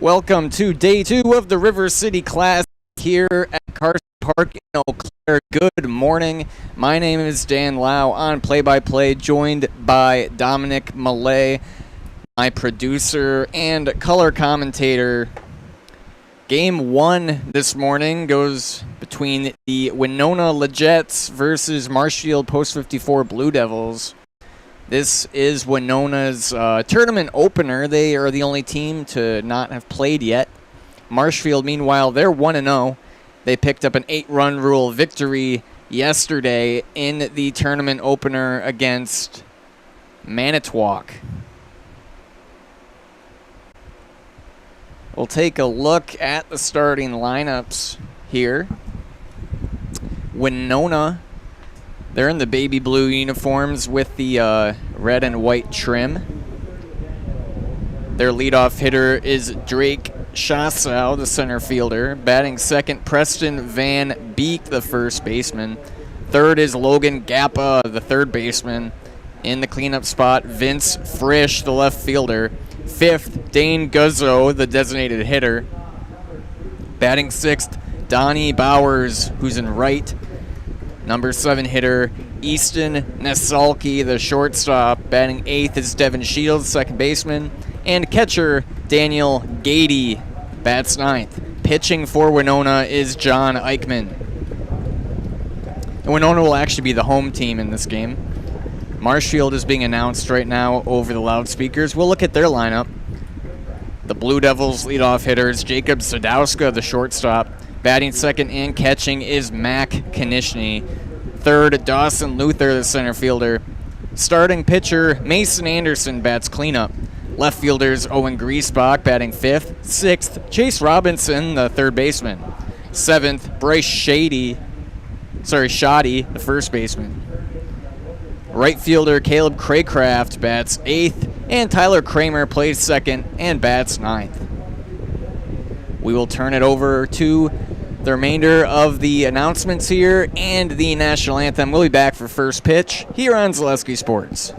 Welcome to day 2 of the River City Classic here at Carson Park in Eau Claire. Good morning. My name is Dan Lau on play-by-play, joined by Dominic Millay, my producer and color commentator. Game 1 this morning goes between the Winona Legets versus Marshfield Post 54 Blue Devils. This is Winona's tournament opener. They are the only team to not have played yet. Marshfield, meanwhile, they're 1-0. They picked up an 8-run rule victory yesterday in the tournament opener against Manitowoc. We'll take a look at the starting lineups here. Winona, they're in the baby blue uniforms with the red and white trim. Their leadoff hitter is Drake Shassow, the center fielder. Batting second, Preston Van Beek, the first baseman. Third is Logan Gappa, the third baseman. In the cleanup spot, Vince Frisch, the left fielder. Fifth, Dane Guzzo, the designated hitter. Batting sixth, Donnie Bowers, who's in right. Number 7 hitter, Easton Nasalki, the shortstop. Batting eighth is Devin Shields, second baseman. And catcher, Daniel Gady, bats ninth. Pitching for Winona is John Eichman. And Winona will actually be the home team in this game. Marshfield is being announced right now over the loudspeakers. We'll look at their lineup. The Blue Devils leadoff hitters, Jacob Sadowska, the shortstop. Batting second and catching is Mac Konishny. Third, Dawson Luther, the center fielder. Starting pitcher, Mason Anderson, bats cleanup. Left fielders, Owen Griesbach, batting fifth. Sixth, Chase Robinson, the third baseman. Seventh, Bryce Shoddy, the first baseman. Right fielder Caleb Craycraft bats eighth, and Tyler Kramer plays second and bats ninth. We will turn it over to the remainder of the announcements here and the national anthem. We'll be back for first pitch here on Zaleski Sports.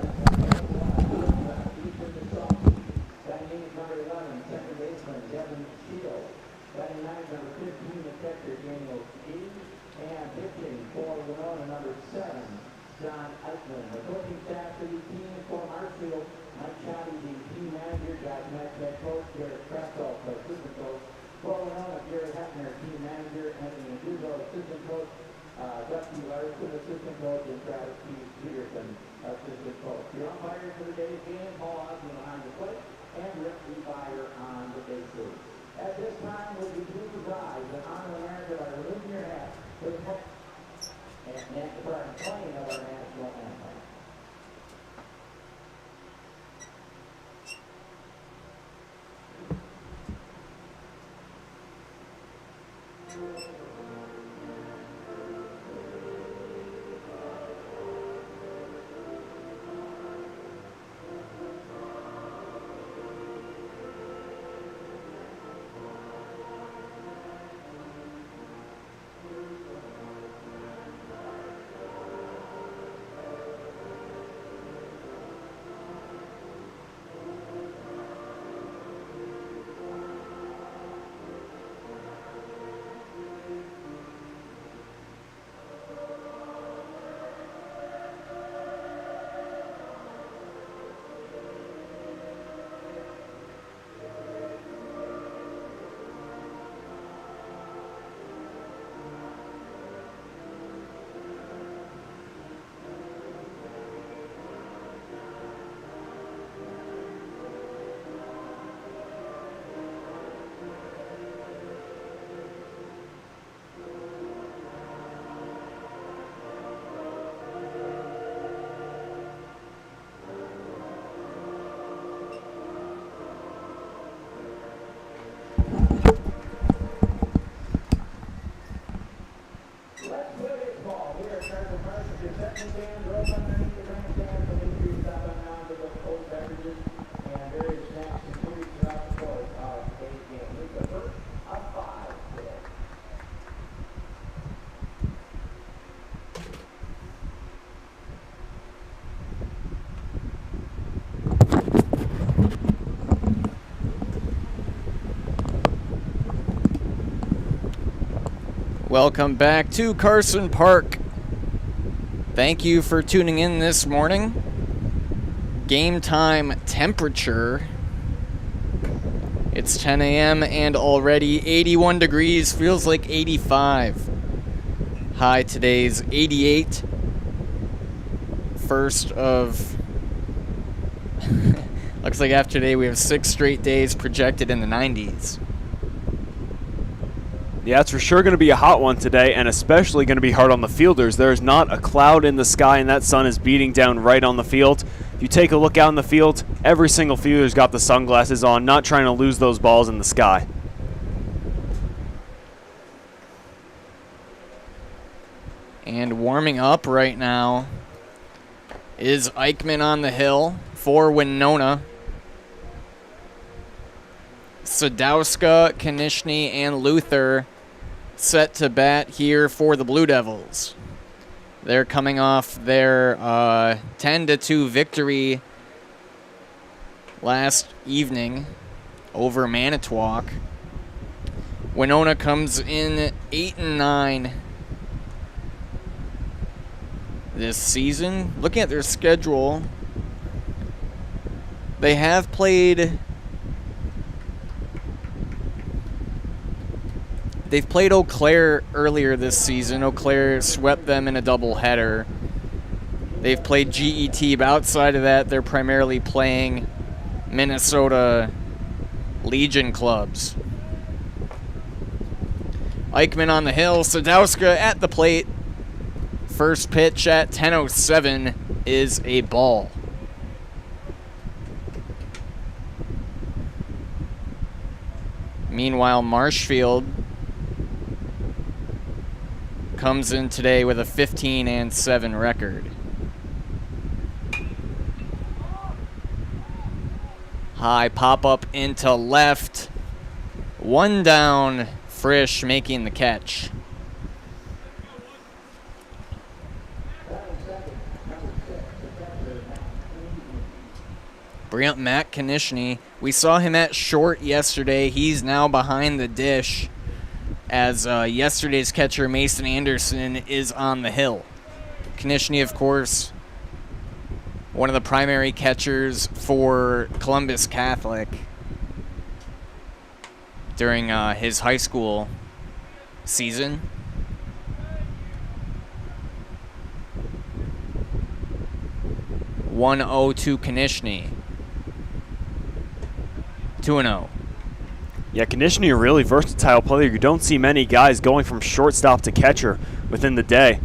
Welcome back to Carson Park. Thank you for tuning in this morning. Game time temperature. It's 10 a.m. and already 81 degrees, feels like 85. High today's 88. First of... looks like after today we have 6 straight days projected in the 90s. Yeah, it's for sure going to be a hot one today, and especially going to be hard on the fielders. There's not a cloud in the sky, and that sun is beating down right on the field. If you take a look out in the field, every single fielder's got the sunglasses on, not trying to lose those balls in the sky. And warming up right now is Eichmann on the hill for Winona. Sadowska, Konishny, and Luther set to bat here for the Blue Devils. They're coming off their 10-2 victory last evening over Manitowoc. Winona comes in 8-9 this season. Looking at their schedule, they have played... They've played Eau Claire earlier this season. Eau Claire swept them in a doubleheader. They've played GET, but outside of that, they're primarily playing Minnesota Legion clubs. Eichmann on the hill, Sadowska at the plate. First pitch at 10:07 is a ball. Meanwhile, Marshfield comes in today with a 15-7 record. High pop up into left. One down, Frisch making the catch. Bring up Matt Konishny. We saw him at short yesterday. He's now behind the dish as yesterday's catcher Mason Anderson is on the hill. Konishny, of course, one of the primary catchers for Columbus Catholic during his high school season. (1-0) to Konishny. 2-0. Yeah, Konishny, a really versatile player. You don't see many guys going from shortstop to catcher within the day.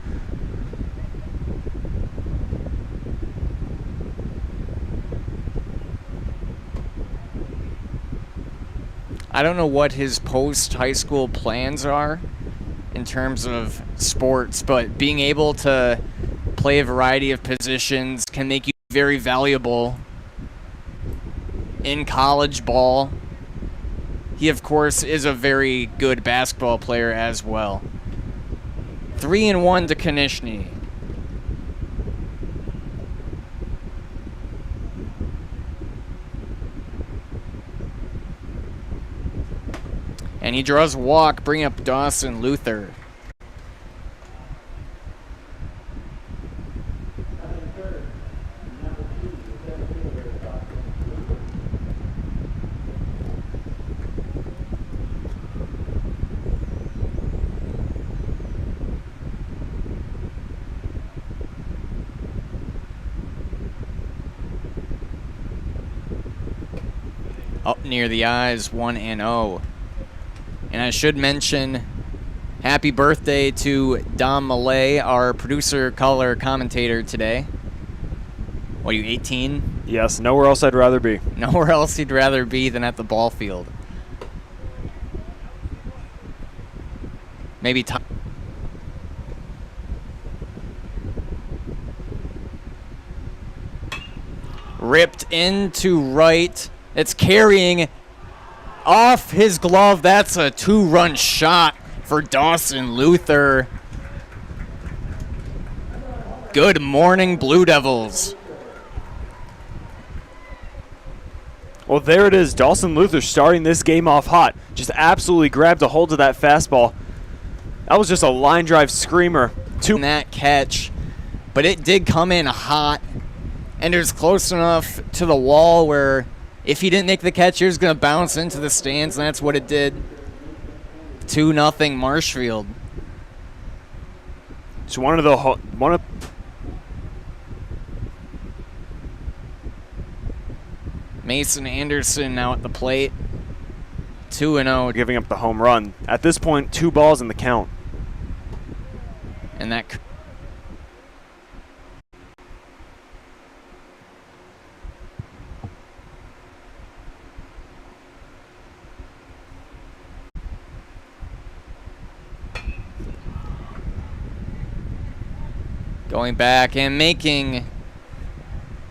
I don't know what his post-high school plans are in terms of sports, but being able to play a variety of positions can make you very valuable in college ball. He, of course, is a very good basketball player as well. 3-1 to Konishny. And he draws a walk, bring up Dawson Luther. Up near the eyes, 1-0. And I should mention, happy birthday to Dom Malay, our producer, color, commentator today. What are you, 18? Yes, nowhere else I'd rather be. Nowhere else he'd rather be than at the ball field. Maybe ripped into right. It's carrying off his glove. That's a 2-run shot for Dawson Luther. Good morning, Blue Devils. Well, there it is. Dawson Luther starting this game off hot. Just absolutely grabbed a hold of that fastball. That was just a line drive screamer. That catch, but it did come in hot. Ender's close enough to the wall where if he didn't make the catch, he was going to bounce into the stands, and that's what it did. 2-0 Marshfield. It's one of Mason Anderson now at the plate. 2-0. giving up the home run. At this point, 2 balls in the count. And that going back and making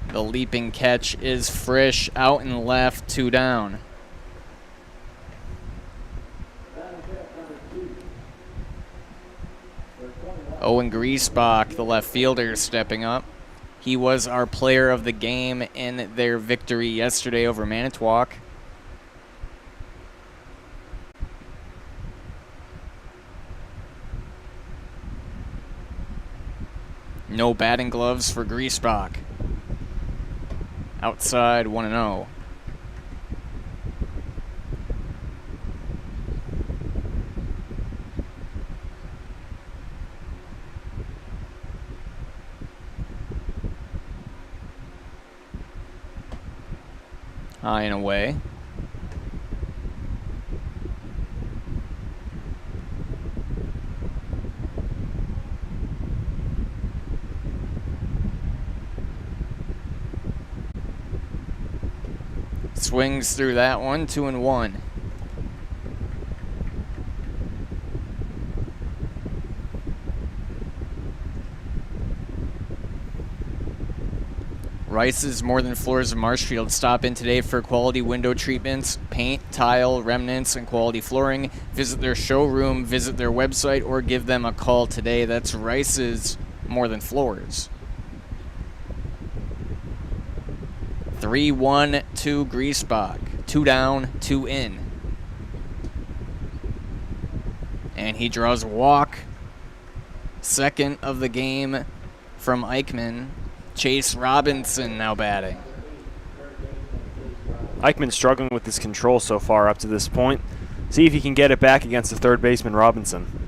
the leaping catch is Frisch, out and left, 2 down. Owen Griesbach, the left fielder, stepping up. He was our player of the game in their victory yesterday over Manitowoc. No batting gloves for Griesbach. Outside 1-0. High and away. Swings through that one, 2-1. Rice's More Than Floors of Marshfield. Stop in today for quality window treatments, paint, tile, remnants, and quality flooring. Visit their showroom, visit their website, or give them a call today. That's Rice's More Than Floors. 3-1 to Griesbach. 2 down, 2 in. And he draws a walk. Second of the game from Eichmann. Chase Robinson now batting. Eichmann struggling with his control so far up to this point. See if he can get it back against the third baseman, Robinson.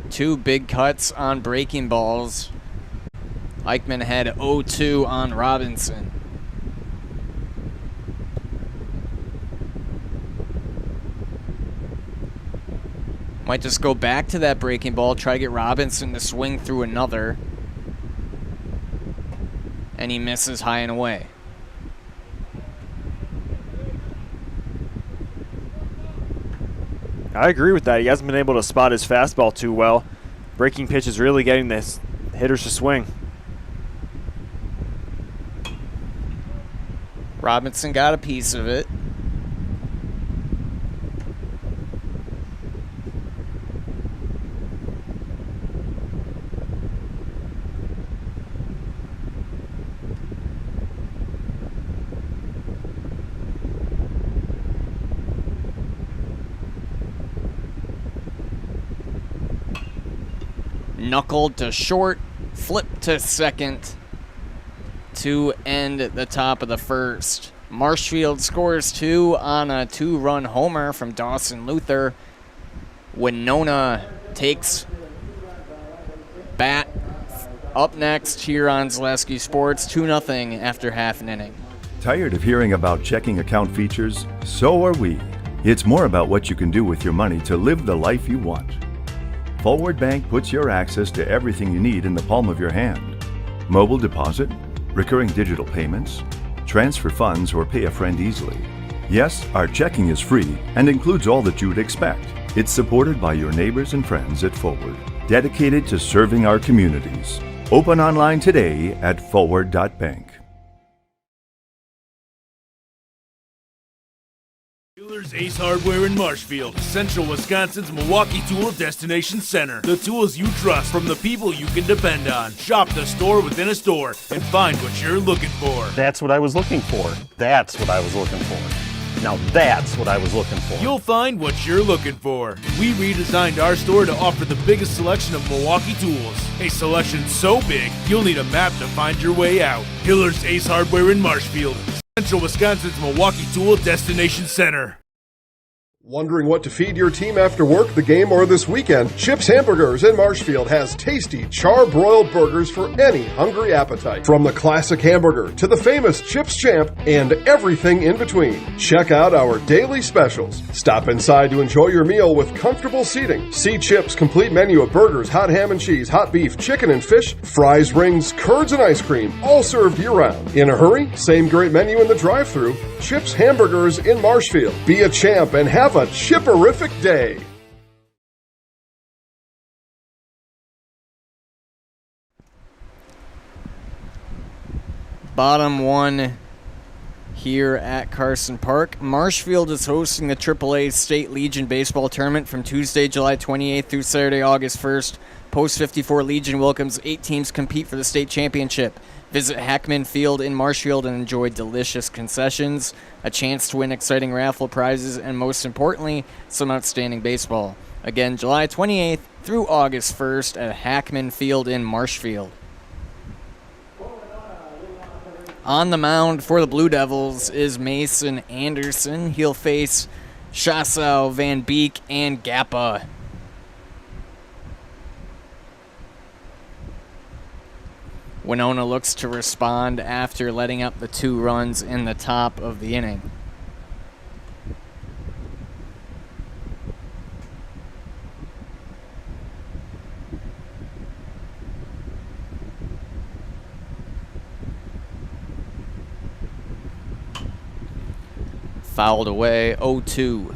Two big cuts on breaking balls. Eichmann had 0-2 on Robinson. Might just go back to that breaking ball, try to get Robinson to swing through another. And he misses high and away. I agree with that. He hasn't been able to spot his fastball too well. Breaking pitch is really getting this hitters to swing. Robinson got a piece of it. Knuckled to short, flip to second to end the top of the first. Marshfield scores 2 on a 2-run homer from Dawson Luther. Winona takes bat up next here on Zaleski Sports, 2-0 after half an inning. Tired of hearing about checking account features? So are we. It's more about what you can do with your money to live the life you want. Forward Bank puts your access to everything you need in the palm of your hand. Mobile deposit, recurring digital payments, transfer funds, or pay a friend easily. Yes, our checking is free and includes all that you would expect. It's supported by your neighbors and friends at Forward, dedicated to serving our communities. Open online today at forward.bank. Dealers Ace Hardware in Marshfield, Central Wisconsin's Milwaukee Tool Destination Center. The tools you trust from the people you can depend on. Shop the store within a store and find what you're looking for. That's what I was looking for. That's what I was looking for. Now that's what I was looking for. You'll find what you're looking for. We redesigned our store to offer the biggest selection of Milwaukee tools. A selection so big, you'll need a map to find your way out. Hiller's Ace Hardware in Marshfield, Central Wisconsin's Milwaukee Tool Destination Center. Wondering what to feed your team after work, the game, or this weekend? Chip's Hamburgers in Marshfield has tasty char-broiled burgers for any hungry appetite. From the classic hamburger to the famous Chips Champ and everything in between. Check out our daily specials. Stop inside to enjoy your meal with comfortable seating. See Chip's complete menu of burgers, hot ham and cheese, hot beef, chicken and fish, fries, rings, curds, and ice cream, all served year-round. In a hurry? Same great menu in the drive-thru. Chip's Hamburgers in Marshfield. Be a champ and have a chipperific day. Bottom one here at Carson Park. Marshfield is hosting the AAA State Legion Baseball Tournament from Tuesday, July 28th through Saturday, August 1st. Post 54 Legion welcomes 8 teams compete for the state championship. Visit Hackman Field in Marshfield and enjoy delicious concessions, a chance to win exciting raffle prizes, and most importantly, some outstanding baseball. Again, July 28th through August 1st at Hackman Field in Marshfield. On the mound for the Blue Devils is Mason Anderson. He'll face Chassau, Van Beek, and Gappa. Winona looks to respond after letting up the 2 runs in the top of the inning. Fouled away, 0-2.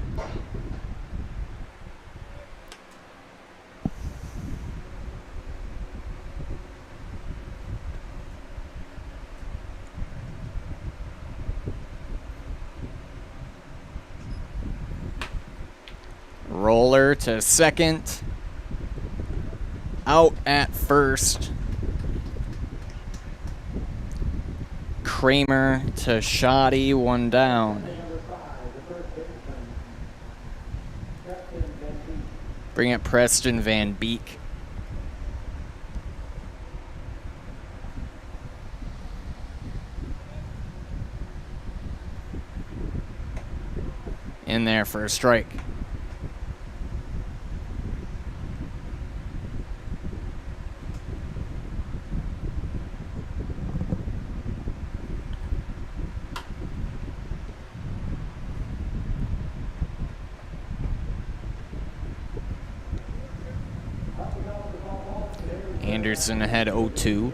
Roller to second. Out at first. Kramer to Shoddy, 1 down. Bring up Preston Van Beek. In there for a strike. Anderson ahead 0-2.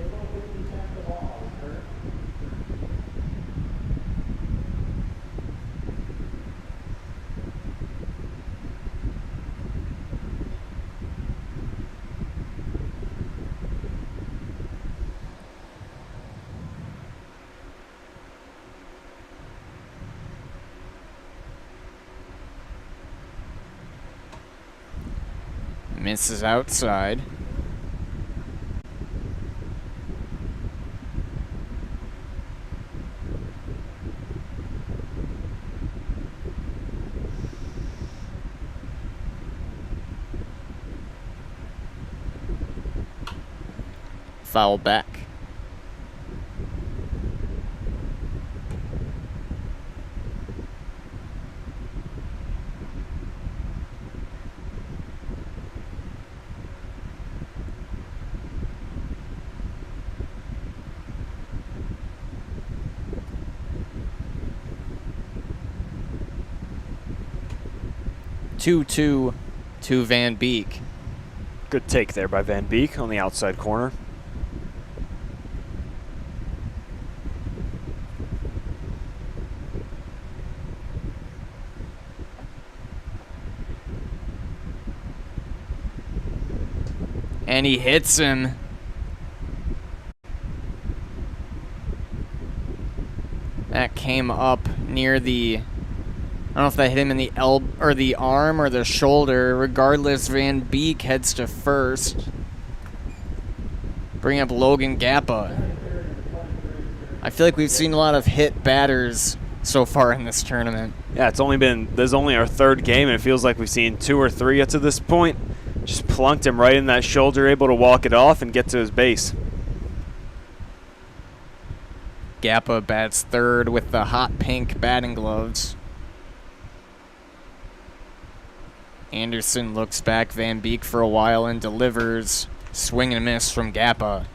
Misses outside. Foul back. Two to Van Beek. Good take there by Van Beek on the outside corner. And he hits him. came up near the, I don't know if that hit him in the elbow or the arm or the shoulder. Regardless, Van Beek heads to first. Bring up Logan Gappa. I feel like we've seen a lot of hit batters so far in this tournament. Yeah, this is only our third game, and it feels like we've seen 2 or 3 up to this point. Just plunked him right in that shoulder, able to walk it off and get to his base. Gappa bats third with the hot pink batting gloves. Anderson looks back Van Beek for a while and delivers. Swing and miss from Gappa.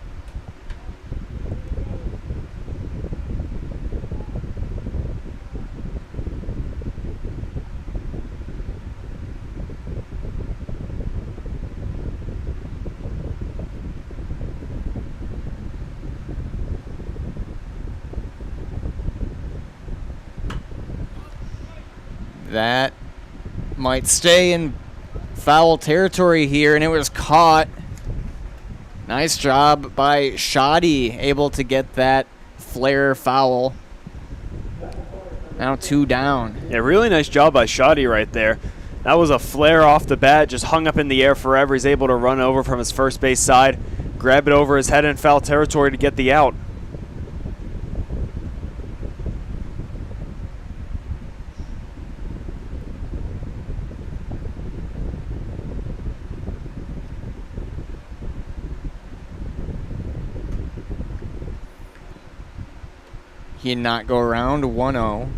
That might stay in foul territory here, and it was caught. Nice job by Shoddy, able to get that flare foul. Now 2 down. Yeah, really nice job by Shoddy right there. That was a flare off the bat, just hung up in the air forever. He's able to run over from his first base side, grab it over his head in foul territory to get the out. He did not go around. 1-0.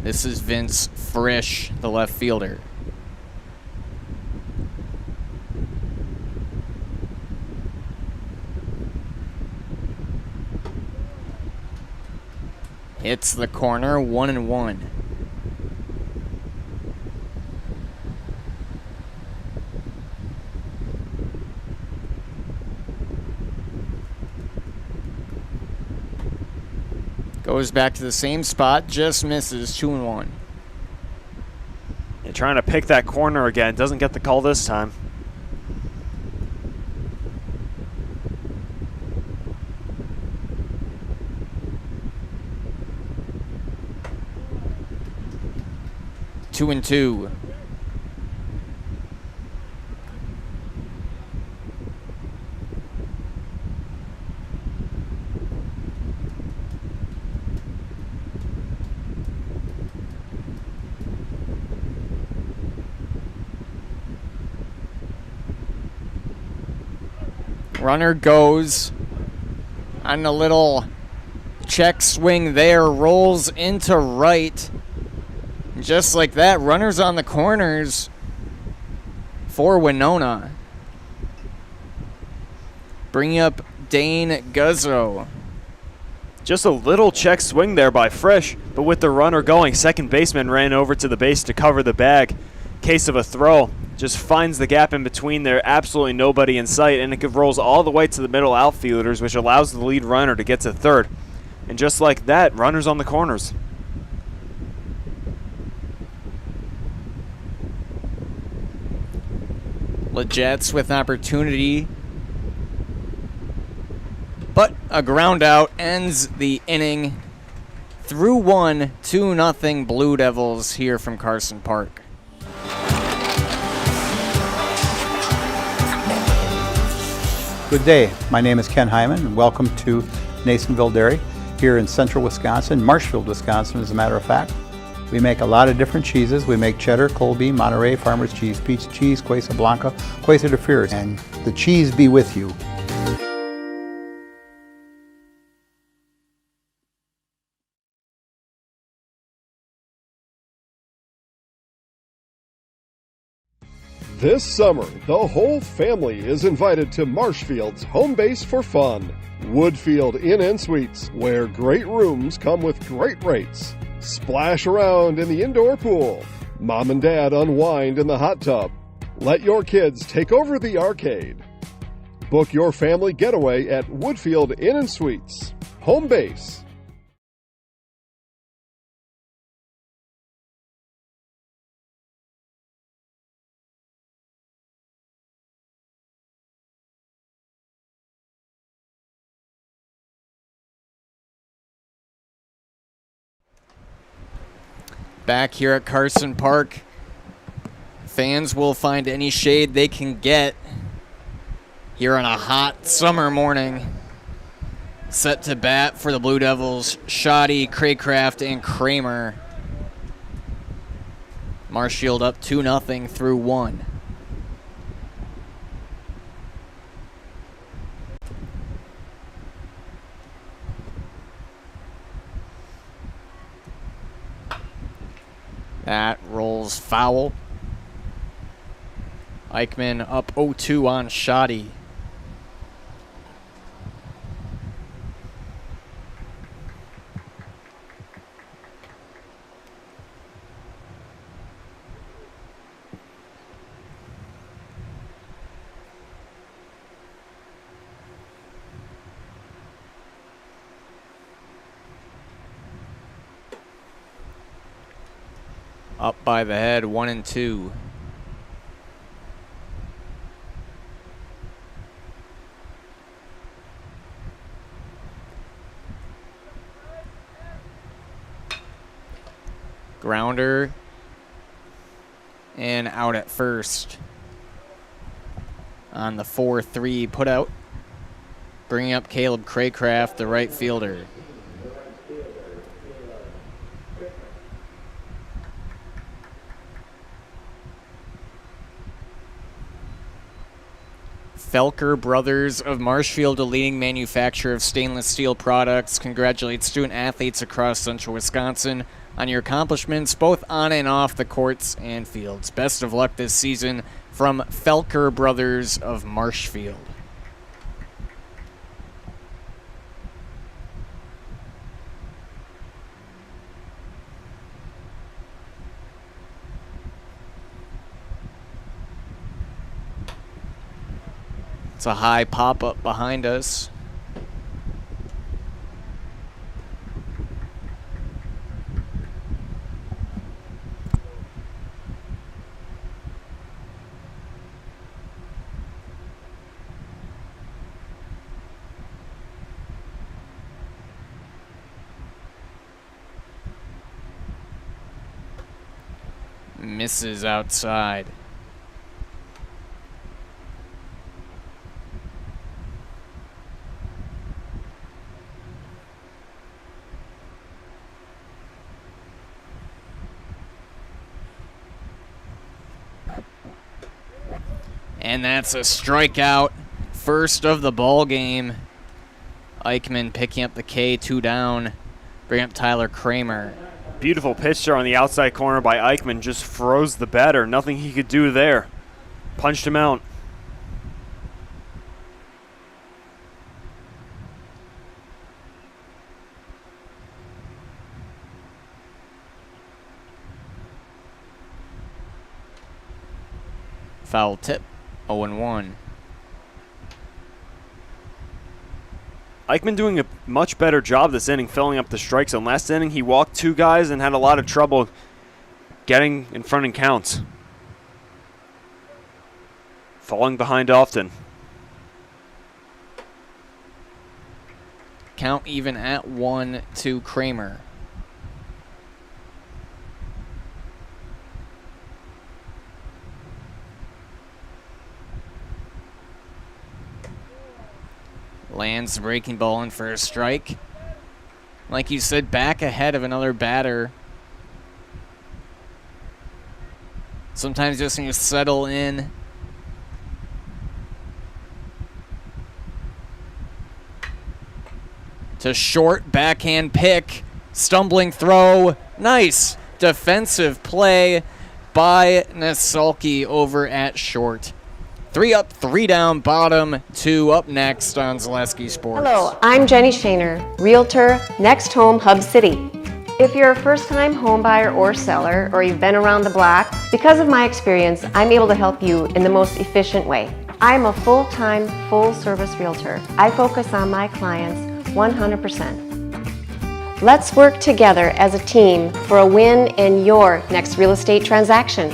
This is Vince Frisch, the left fielder. Hits the corner. 1-1. Goes back to the same spot, just misses. 2-1. And trying to pick that corner again, doesn't get the call this time. Two and two. Runner goes on a little check swing there, rolls into right. Just like that, runners on the corners for Winona. Bringing up Dane Guzzo. Just a little check swing there by Frisch, but with the runner going, second baseman ran over to the base to cover the bag. Case of a throw. Just finds the gap in between there, absolutely nobody in sight, and it rolls all the way to the middle outfielders, which allows the lead runner to get to third. And just like that, runners on the corners. Legets with opportunity, but a ground out ends the inning. Through 1, 2-0 Blue Devils here from Carson Park. Good day. My name is Ken Hyman, and welcome to Nasonville Dairy here in central Wisconsin, Marshfield, Wisconsin, as a matter of fact. We make a lot of different cheeses. We make cheddar, Colby, Monterey, Farmer's Cheese, Peach Cheese, Queso Blanca, Queso de Fierce, and the cheese be with you. This summer, the whole family is invited to Marshfield's home base for fun. Woodfield Inn & Suites, where great rooms come with great rates. Splash around in the indoor pool. Mom and Dad unwind in the hot tub. Let your kids take over the arcade. Book your family getaway at Woodfield Inn & Suites. Home base. Back here at Carson Park, fans will find any shade they can get here on a hot summer morning. Set to bat for the Blue Devils, Shoddy, Craycraft, and Kramer. Marshfield up 2-0 through 1. That rolls foul. Eichmann up 0-2 on Shoddy. Up by the head, 1-2. Grounder and out at first on the 4-3 put out. Bringing up Caleb Craycraft, the right fielder. Felker Brothers of Marshfield, a leading manufacturer of stainless steel products, congratulates student athletes across central Wisconsin on your accomplishments both on and off the courts and fields. Best of luck this season from Felker Brothers of Marshfield. It's a high pop-up behind us. Misses outside. And that's a strikeout. First of the ball game. Eichmann picking up the K, 2 down. Bring up Tyler Kramer. Beautiful pitch there on the outside corner by Eichmann. Just froze the batter. Nothing he could do there. Punched him out. Foul tip, 0-1. Eichmann doing a much better job this inning filling up the strike zone. Last inning he walked 2 guys and had a lot of trouble getting in front in counts. Falling behind often. Count even at 1 to Kramer. Lands the breaking ball in for a strike. Like you said, back ahead of another batter. Sometimes just when you settle in. To short, backhand pick, stumbling throw. Nice defensive play by Nasalki over at short. 3 up, 3 down, bottom 2 up next on Zaleski Sports. Hello, I'm Jenny Shaner, Realtor, Next Home Hub City. If you're a first-time home buyer or seller, or you've been around the block, because of my experience, I'm able to help you in the most efficient way. I'm a full-time, full-service realtor. I focus on my clients 100%. Let's work together as a team for a win in your next real estate transaction.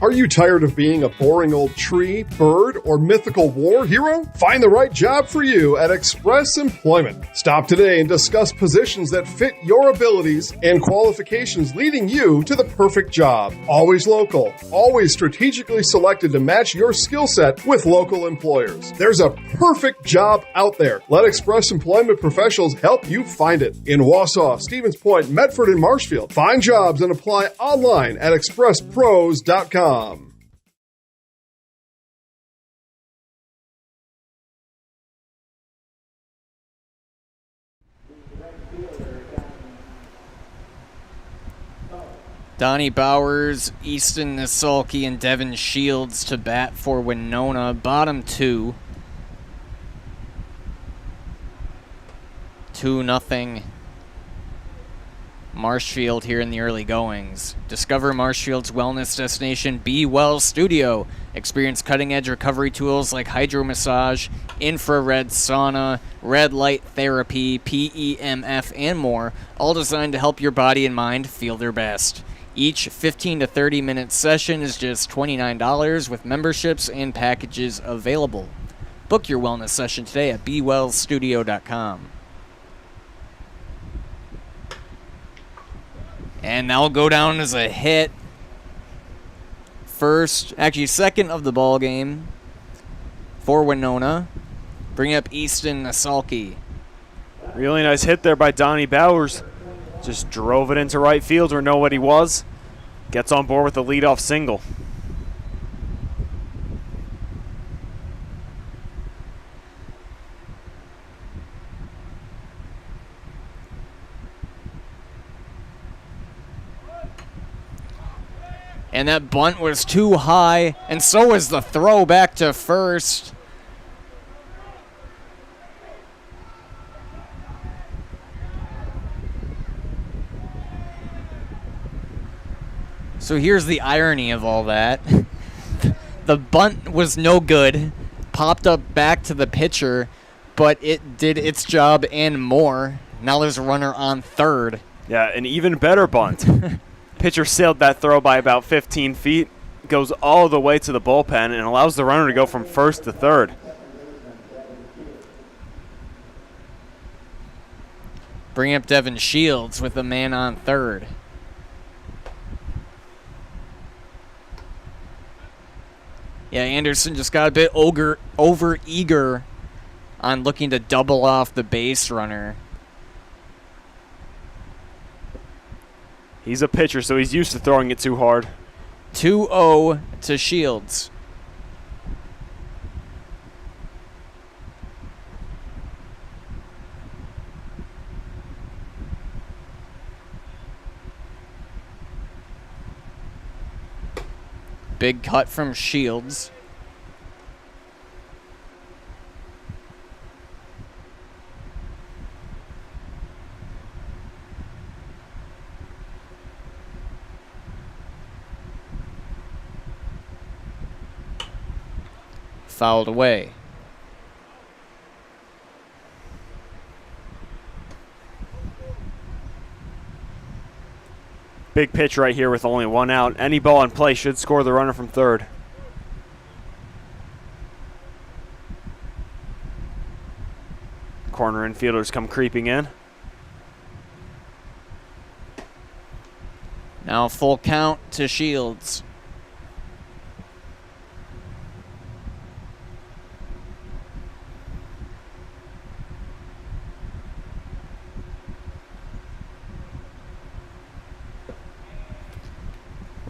Are you tired of being a boring old tree, bird, or mythical war hero? Find the right job for you at Express Employment. Stop today and discuss positions that fit your abilities and qualifications, leading you to the perfect job. Always local, always strategically selected to match your skill set with local employers. There's a perfect job out there. Let Express Employment professionals help you find it. In Wausau, Stevens Point, Medford, and Marshfield. Find jobs and apply online at expresspros.com. Donnie Bowers, Easton Nasalki, and Devin Shields to bat for Winona. Bottom two. 2-0. Marshfield here in the early goings. Discover Marshfield's wellness destination, Be Well Studio. Experience cutting-edge recovery tools like hydromassage, infrared sauna, red light therapy, PEMF, and more, all designed to help your body and mind feel their best. Each 15 to 30-minute session is just $29 with memberships and packages available. Book your wellness session today at BeWellStudio.com. And that'll go down as a hit. Second of the ball game for Winona. Bring up Easton Nasalki. Really nice hit there by Donnie Bowers. Just drove it into right field where nobody was. Gets on board with the leadoff single. And that bunt was too high, and so was the throw back to first. So here's the irony of all that. The bunt was no good, popped up back to the pitcher, but it did its job and more. Now there's a runner on third. Yeah, an even better bunt. Pitcher sailed that throw by about 15 feet, goes all the way to the bullpen, and allows the runner to go from first to third. Bring up Devin Shields with a man on third. Yeah, Anderson just got a bit over-eager on looking to double off the base runner. He's a pitcher, so he's used to throwing it too hard. 2-0 to Shields. Big cut from Shields. Fouled away. Big pitch right here with only one out. Any ball in play should score the runner from third. Corner infielders come creeping in. Now full count to Shields.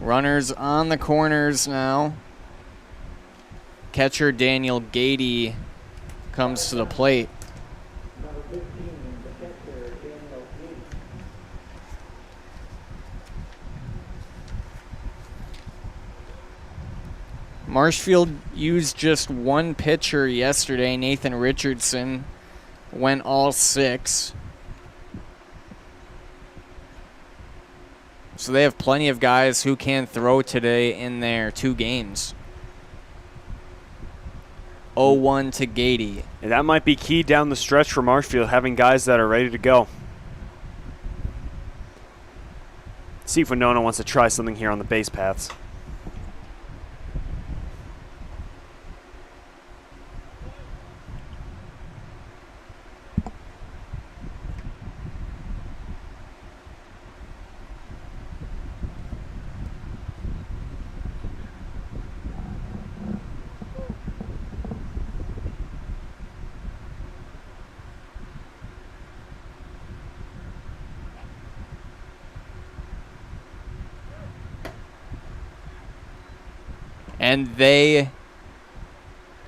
Runners on the corners now. Catcher Daniel Gady comes to the plate. Marshfield used just one pitcher yesterday. Nathan Richardson went all 6. So they have plenty of guys who can throw today in their 2 games. 0-1 to Gady. And that might be key down the stretch for Marshfield, having guys that are ready to go. See if Winona wants to try something here on the base paths. And they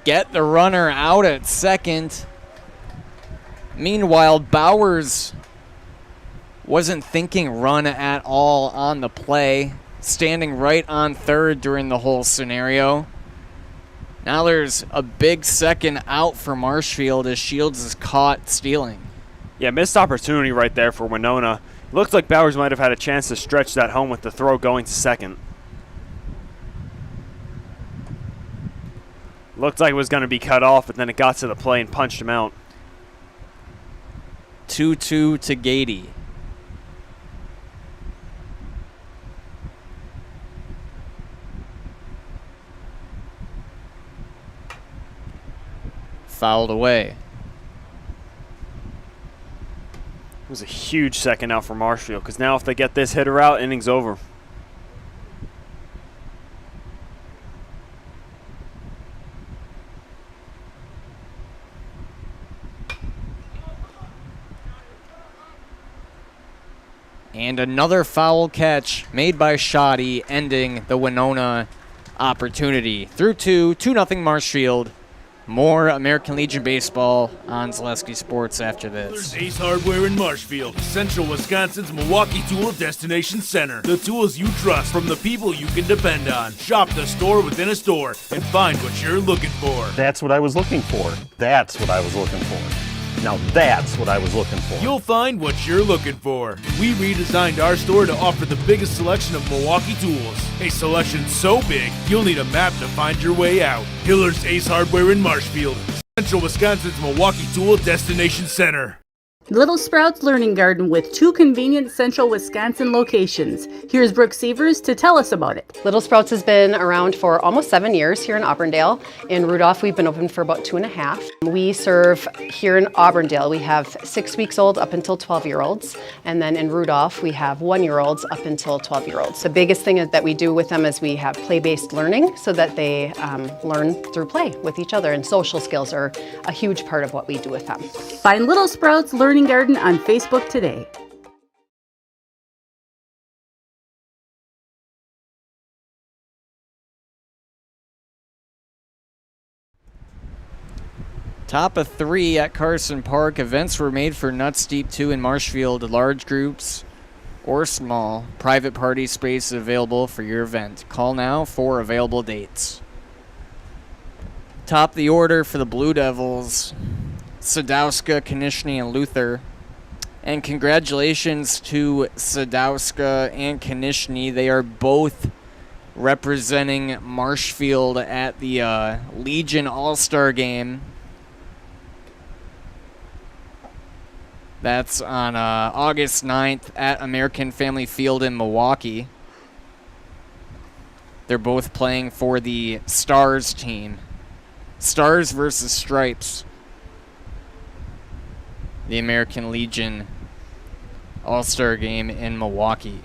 get the runner out at second. Meanwhile, Bowers wasn't thinking run at all on the play, standing right on third during the whole scenario. Now there's a big second out for Marshfield as Shields is caught stealing. Yeah, missed opportunity right there for Winona. Looked like Bowers might have had a chance to stretch that home with the throw going to second. Looked like it was going to be cut off, but then it got to the play and punched him out. 2-2 to Gady. Fouled away. It was a huge second out for Marshfield, because now if they get this hitter out, inning's over. And another foul catch made by Shoddy, ending the Winona opportunity. Through 2-0 Marshfield. More American Legion baseball on Zaleski Sports after this. Ace Hardware in Marshfield, Central Wisconsin's Milwaukee Tool Destination Center. The tools you trust from the people you can depend on. Shop the store within a store and find what you're looking for. That's what I was looking for. That's what I was looking for. Now that's what I was looking for. You'll find what you're looking for. We redesigned our store to offer the biggest selection of Milwaukee tools. A selection so big, you'll need a map to find your way out. Hiller's Ace Hardware in Marshfield, Central Wisconsin's Milwaukee Tool Destination Center. Little Sprouts Learning Garden with 2 convenient Central Wisconsin locations. Here's Brooke Sievers to tell us about it. Little Sprouts has been around for almost 7 years here in Auburndale. In Rudolph, we've been open for about 2.5. We serve here in Auburndale. We have 6 weeks old up until 12-year-olds. And then in Rudolph, we have 1-year-olds up until 12-year-olds. The biggest thing that we do with them is we have play-based learning so that they learn through play with each other. And social skills are a huge part of what we do with them. Find Little Sprouts Learning Garden on Facebook today. Top of 3 at Carson Park. Events were made for Nuts Deep 2 in Marshfield. Large groups or small. Private party space available for your event. Call now for available dates. Top of the order for the Blue Devils. Sadowska, Konishny, and Luther. And congratulations to Sadowska and Konishny. They are both representing Marshfield at the Legion All-Star Game. That's on August 9th at American Family Field in Milwaukee. They're both playing for the Stars team. Stars versus Stripes. The American Legion All-Star Game in Milwaukee.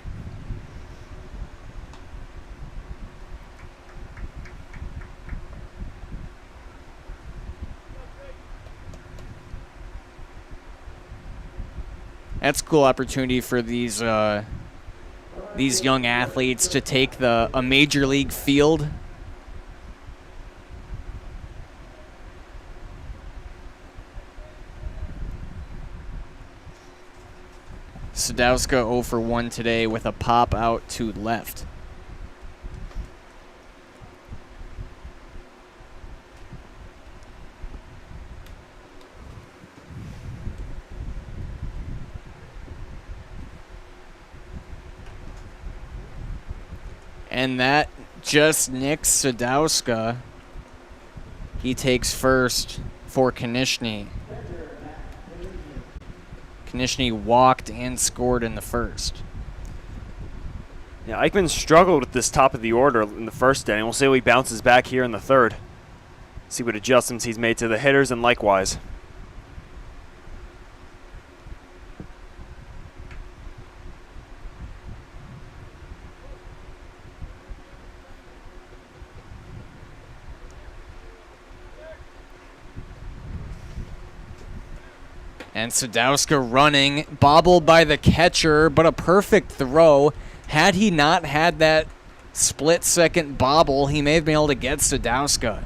That's a cool opportunity for these young athletes to take a major league field. Sadowska 0 for 1 today with a pop out to left. And that just nicks Sadowska. He takes first for Konishny. Konishny walked and scored in the first. Yeah, Eichmann struggled with this top of the order in the first inning. We'll see how he bounces back here in the third. See what adjustments he's made to the hitters and likewise. And Sadowska running, bobbled by the catcher, but a perfect throw. Had he not had that split-second bobble. He may have been able to get Sadowska.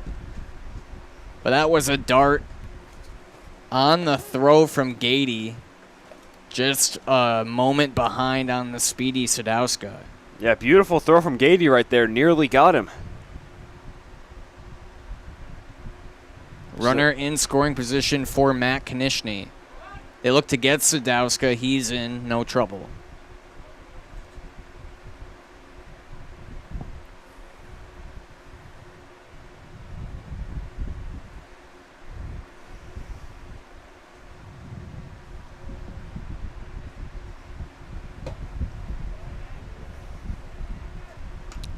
But that was a dart on the throw from Gady. Just a moment behind on the speedy Sadowska. Yeah, beautiful throw from Gady right there. Nearly got him. Runner in scoring position for Matt Konishny. They look to get Sadowska. He's in no trouble.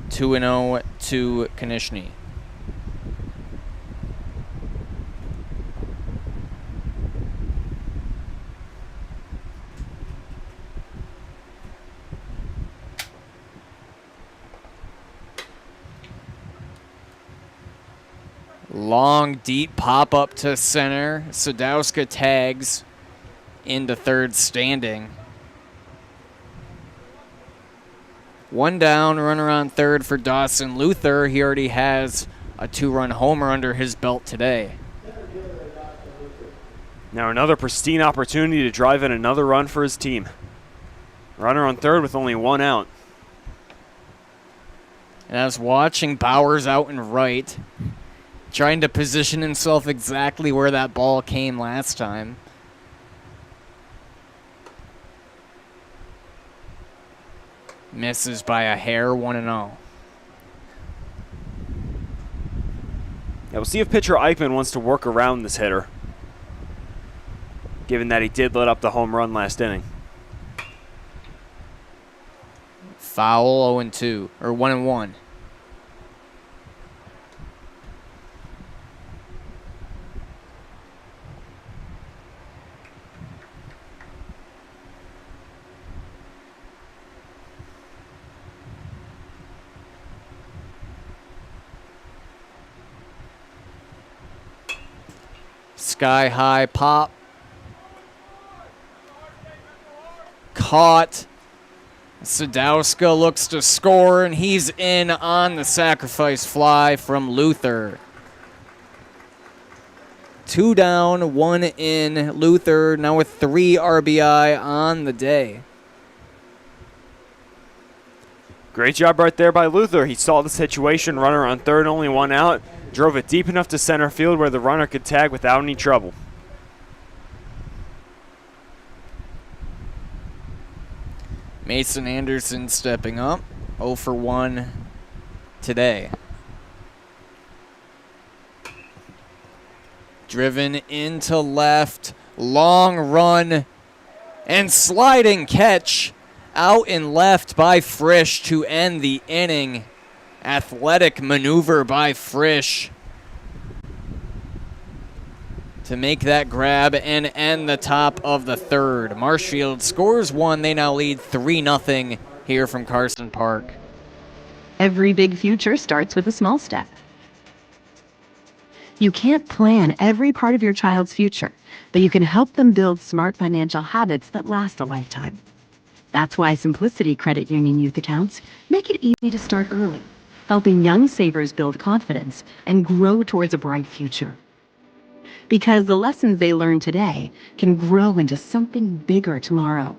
Two and 0 to Konishny. Long, deep pop up to center. Sadowska tags into third standing. One down, runner on third for Dawson Luther. He already has a 2-run homer under his belt today. Now another pristine opportunity to drive in another run for his team. Runner on third with only 1 out. And I was watching Bowers out and right, trying to position himself exactly where that ball came last time. Misses by a hair, 1-0. Yeah, we'll see if pitcher Eichmann wants to work around this hitter, given that he did let up the home run last inning. Foul, 0-2, or 1-1. Sky high pop. Caught. Sadowska looks to score, and he's in on the sacrifice fly from Luther. 2 down, 1 in. Luther now with 3 RBI on the day. Great job right there by Luther. He saw the situation, runner on third, only 1 out. Drove it deep enough to center field where the runner could tag without any trouble. Mason Anderson stepping up, 0 for 1 today. Driven into left, long run, and sliding catch out and left by Frisch to end the inning. Athletic maneuver by Frisch to make that grab and end the top of the third. Marshfield scores 1. They now lead 3-0 here from Carson Park. Every big future starts with a small step. You can't plan every part of your child's future, but you can help them build smart financial habits that last a lifetime. That's why Simplicity Credit Union Youth Accounts make it easy to start early, helping young savers build confidence and grow towards a bright future. Because the lessons they learn today can grow into something bigger tomorrow.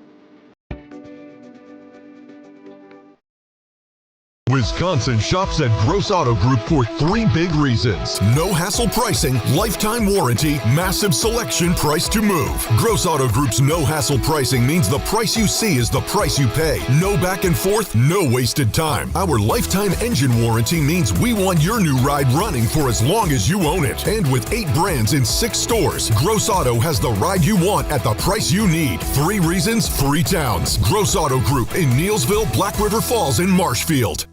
Wisconsin shops at Gross Auto Group for 3 big reasons. No hassle pricing, lifetime warranty, massive selection, price to move. Gross Auto Group's no hassle pricing means the price you see is the price you pay. No back and forth, no wasted time. Our lifetime engine warranty means we want your new ride running for as long as you own it. And with 8 brands in 6 stores, Gross Auto has the ride you want at the price you need. 3 reasons, 3 towns. Gross Auto Group in Neelsville, Black River Falls, and Marshfield.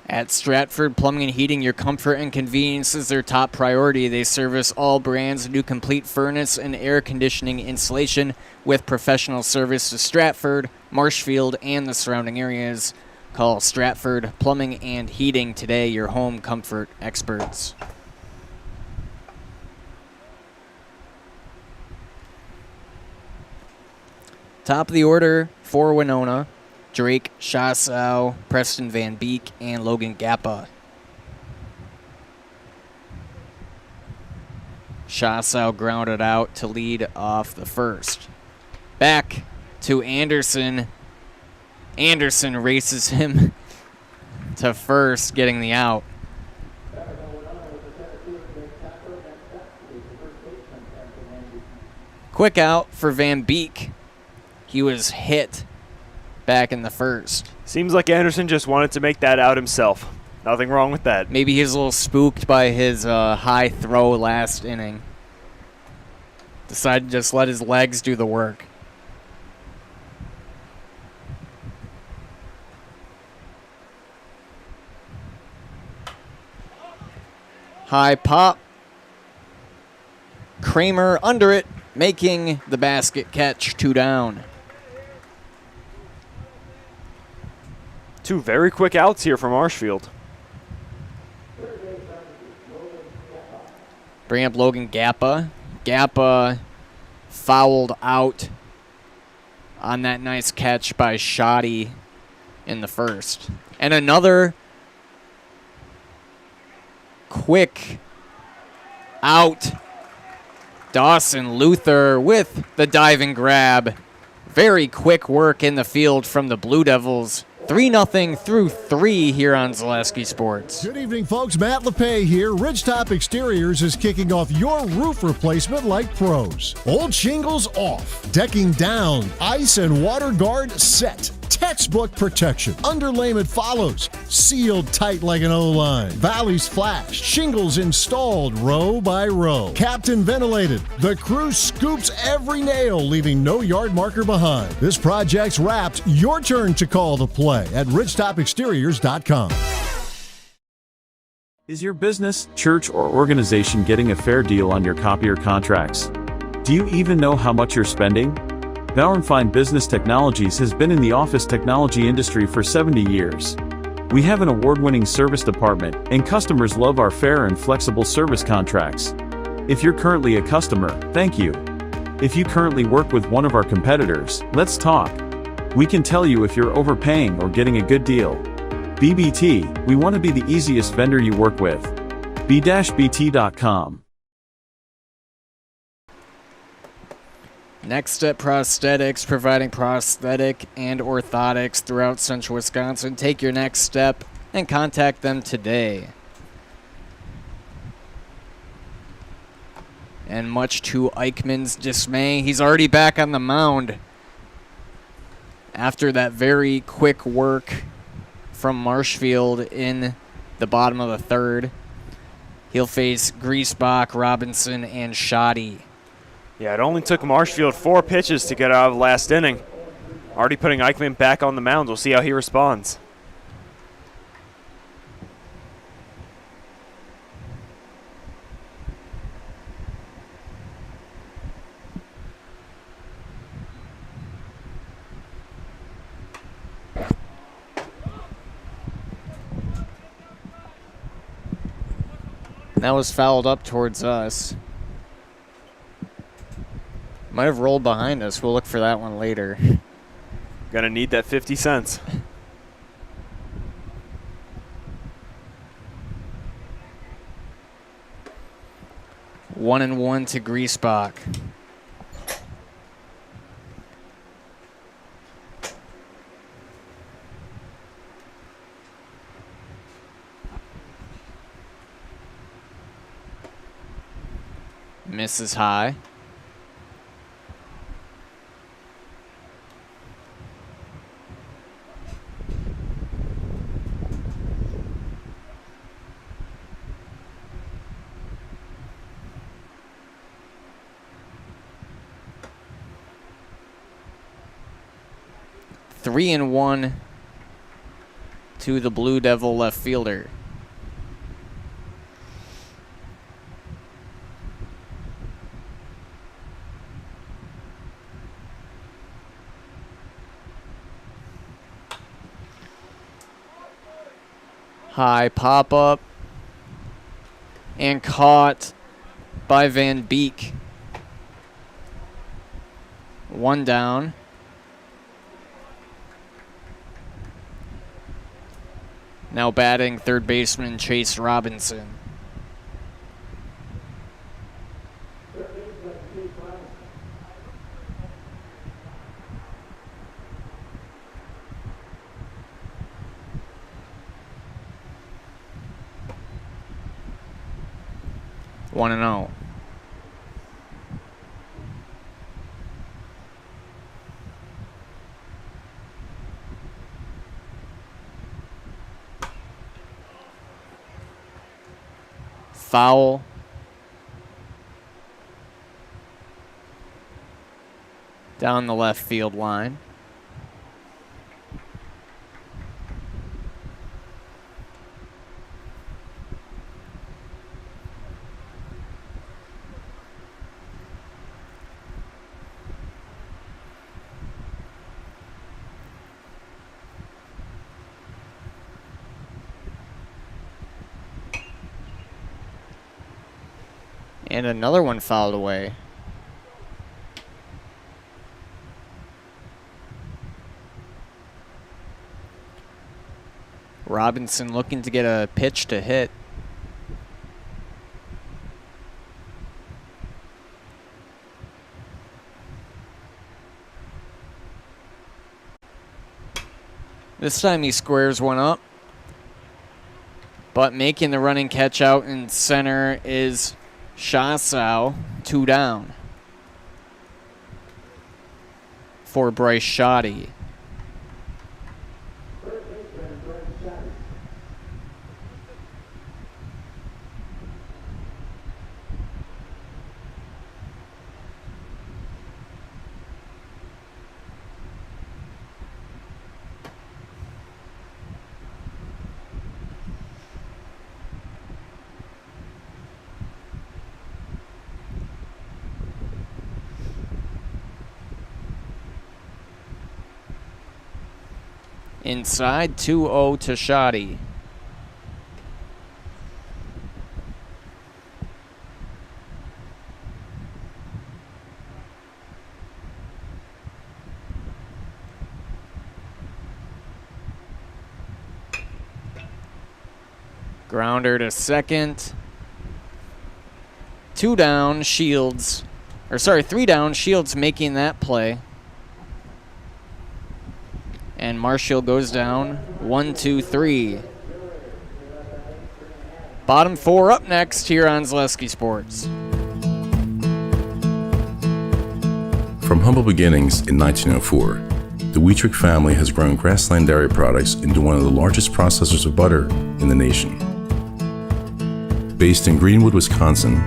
At Stratford Plumbing and Heating, your comfort and convenience is their top priority. They service all brands, do complete furnace and air conditioning installation with professional service to Stratford, Marshfield, and the surrounding areas. Call Stratford Plumbing and Heating today, your home comfort experts. Top of the order for Winona, Drake Shassow, Preston Van Beek, and Logan Gappa. Shassow grounded out to lead off the first. Back to Anderson. Anderson races him to first, getting the out. Quick out for Van Beek. He was hit back in the first. Seems like Anderson just wanted to make that out himself. Nothing wrong with that. Maybe he's a little spooked by his high throw last inning. Decided to just let his legs do the work. High pop. Kramer under it, making the basket catch, 2 down. 2 very quick outs here from Marshfield. Bring up Logan Gappa. Gappa fouled out on that nice catch by Shoddy in the first. And another quick out. Dawson Luther with the diving grab. Very quick work in the field from the Blue Devils. 3-0 through 3 here on Zaleski Sports. Good evening, folks. Matt LePay here. Ridgetop Exteriors is kicking off your roof replacement like pros. Old shingles off, decking down, ice and water guard set. Textbook protection. Underlayment follows. Sealed tight like an O-line. Valleys flashed. Shingles installed row by row. Captain ventilated. The crew scoops every nail, leaving no yard marker behind. This project's wrapped. Your turn to call the play at ridgetopexteriors.com. Is your business, church, or organization getting a fair deal on your copier contracts? Do you even know how much you're spending? Bauernfeind Business Technologies has been in the office technology industry for 70 years. We have an award-winning service department, and customers love our fair and flexible service contracts. If you're currently a customer, thank you. If you currently work with one of our competitors, let's talk. We can tell you if you're overpaying or getting a good deal. BBT, we want to be the easiest vendor you work with. b-bt.com. Next Step Prosthetics, providing prosthetic and orthotics throughout central Wisconsin. Take your next step and contact them today. And much to Eichmann's dismay, he's already back on the mound after that very quick work from Marshfield in the bottom of the third. He'll face Griesbach, Robinson, and Shoddy. Yeah, it only took Marshfield 4 pitches to get out of the last inning. Already putting Eichmann back on the mound. We'll see how he responds. That was fouled up towards us. Might have rolled behind us. We'll look for that one later. Gonna need that 50 cents. One and one to Griesbach. Misses high. Three and one to the Blue Devil left fielder. High pop up and caught by Van Beek. One down. Now batting third baseman Chase Robinson. One and oh. Foul. Down the left field line. And another one fouled away. Robinson looking to get a pitch to hit. This time he squares one up. But making the running catch out in center is Shasau, 2 down for Bryce Shoddy. Inside, 2-0 to Shoddy. Grounder to second. 2 down, Shields. Or sorry, 3 down, Shields making that play. And Marshfield goes down 1, 2, 3. Bottom 4 up next here on Zaleski Sports. From humble beginnings in 1904, the Wheatrick family has grown Grassland Dairy Products into one of the largest processors of butter in the nation. Based in Greenwood, Wisconsin,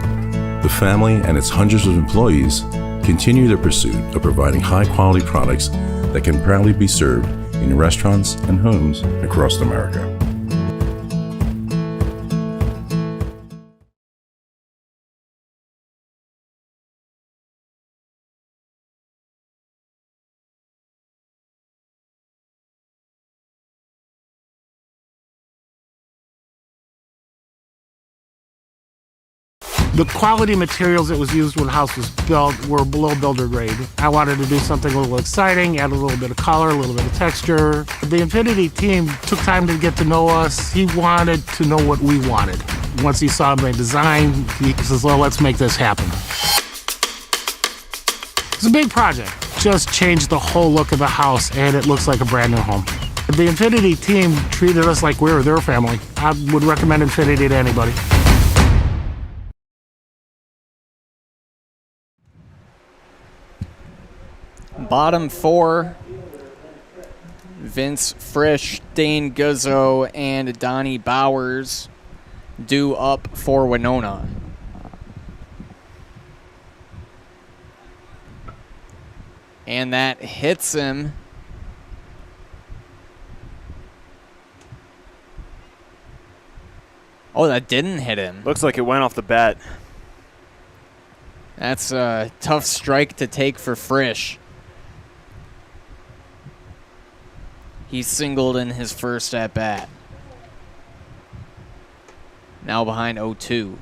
the family and its hundreds of employees continue their pursuit of providing high-quality products that can proudly be served in restaurants and homes across America. The quality materials that was used when the house was built were below builder grade. I wanted to do something a little exciting, add a little bit of color, a little bit of texture. The Infinity team took time to get to know us. He wanted to know what we wanted. Once he saw my design, he says, well, let's make this happen. It's a big project. Just changed the whole look of the house, and it looks like a brand new home. The Infinity team treated us like we were their family. I would recommend Infinity to anybody. Bottom 4, Vince Frisch, Dane Guzzo, and Donnie Bowers due up for Winona. And that hits him. Oh, that didn't hit him. Looks like it went off the bat. That's a tough strike to take for Frisch. He singled in his first at-bat. Now behind 0-2.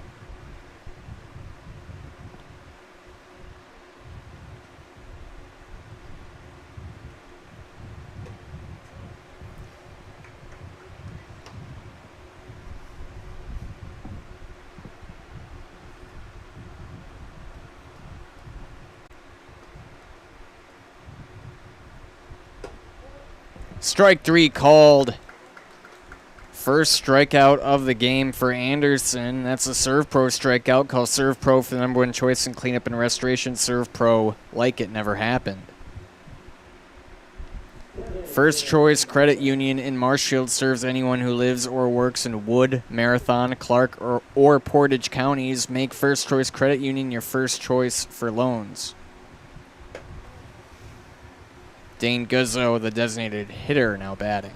Strike 3 called. First strikeout of the game for Anderson. That's a Serve Pro strikeout. Call Serve Pro for the number one choice in cleanup and restoration. Serve Pro like it never happened. First Choice Credit Union in Marshfield serves anyone who lives or works in Wood, Marathon, Clark, or Portage counties. Make First Choice Credit Union your first choice for loans. Dane Guzzo, the designated hitter, now batting.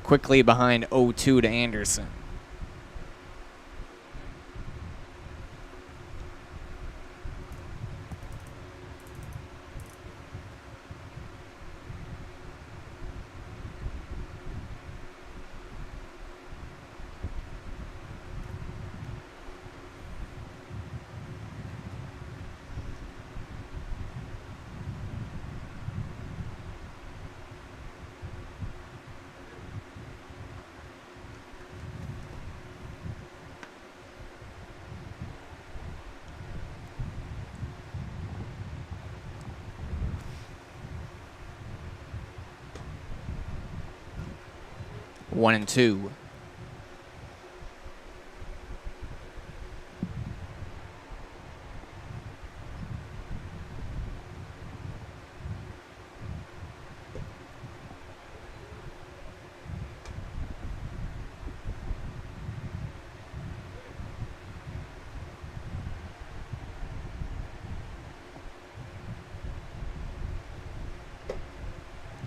Quickly behind 0-2 to Anderson. One and two.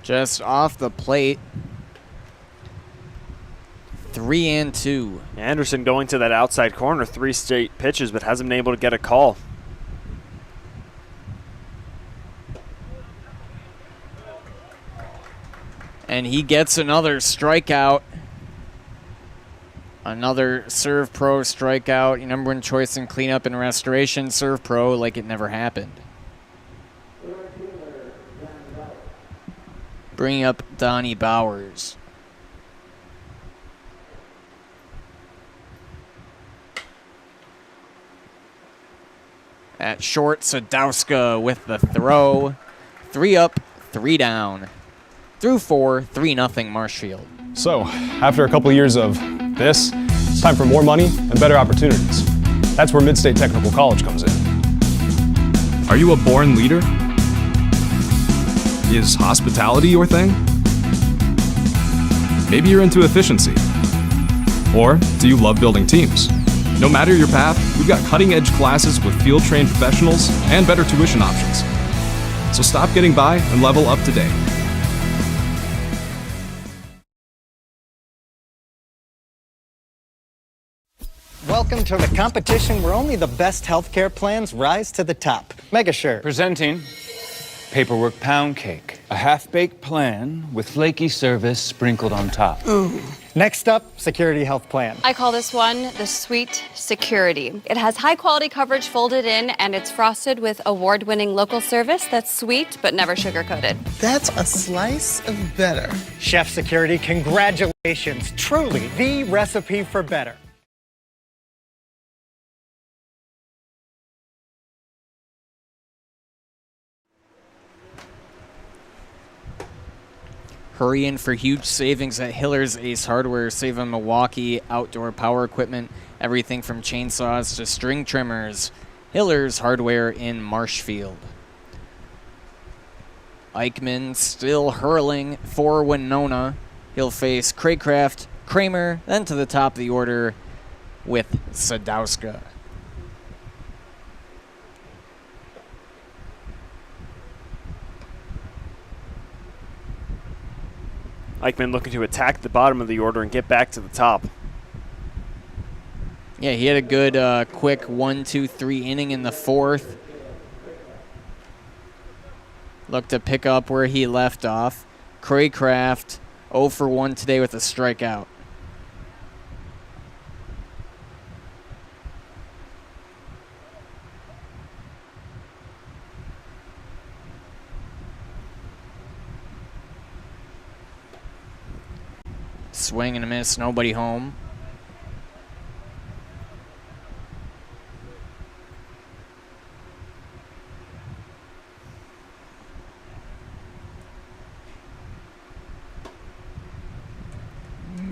Just off the plate. 3-2. Anderson going to that outside corner, 3 straight pitches, but hasn't been able to get a call. And he gets another strikeout. Another Serve Pro strikeout. Your number one choice in cleanup and restoration. Serve Pro like it never happened. Bringing up Donnie Bowers. At short, Sadowska with the throw. 3 up, 3 down. Through 4, 3-0 Marshfield. So, after a couple years of this, it's time for more money and better opportunities. That's where Mid-State Technical College comes in. Are you a born leader? Is hospitality your thing? Maybe you're into efficiency. Or do you love building teams? No matter your path, we've got cutting-edge classes with field-trained professionals and better tuition options. So stop getting by and level up today. Welcome to the competition where only the best healthcare plans rise to the top. Megasure. Presenting Paperwork Pound Cake, a half-baked plan with flaky service sprinkled on top. Ooh. Next up, Security Health Plan. I call this one the Sweet Security. It has high-quality coverage folded in, and it's frosted with award-winning local service that's sweet but never sugar-coated. That's a slice of better. Chef Security, congratulations. Truly the recipe for better. Hurry in for huge savings at Hiller's Ace Hardware. Save on Milwaukee outdoor power equipment, everything from chainsaws to string trimmers. Hiller's Hardware in Marshfield. Eichmann still hurling for Winona. He'll face Craycraft, Kramer, then to the top of the order with Sadowska. Eichmann looking to attack the bottom of the order and get back to the top. Yeah, he had a good quick 1-2-3 inning in the 4th. Looked to pick up where he left off. Craycraft 0 for 1 today with a strikeout. Swing and a miss, nobody home.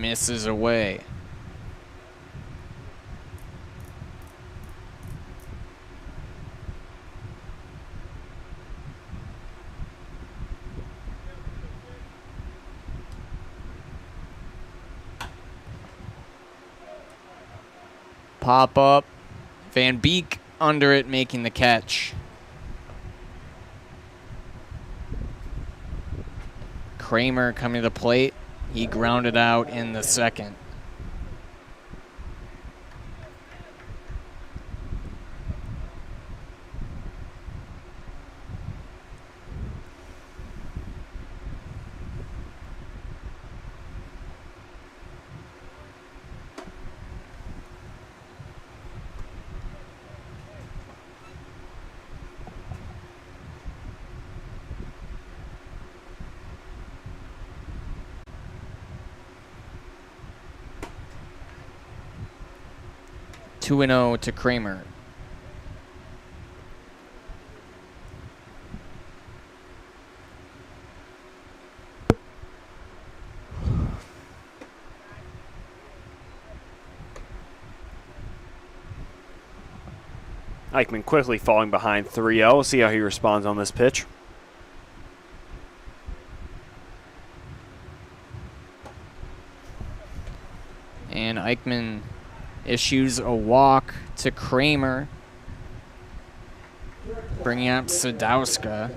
misses away. Pop up. Van Beek under it, making the catch. Kramer coming to the plate. He grounded out in the second. Two and 0 to Kramer. Eichmann quickly falling behind 3-0. We'll see how he responds on this pitch. And Eichmann issues a walk to Kramer, bringing up Sadowska.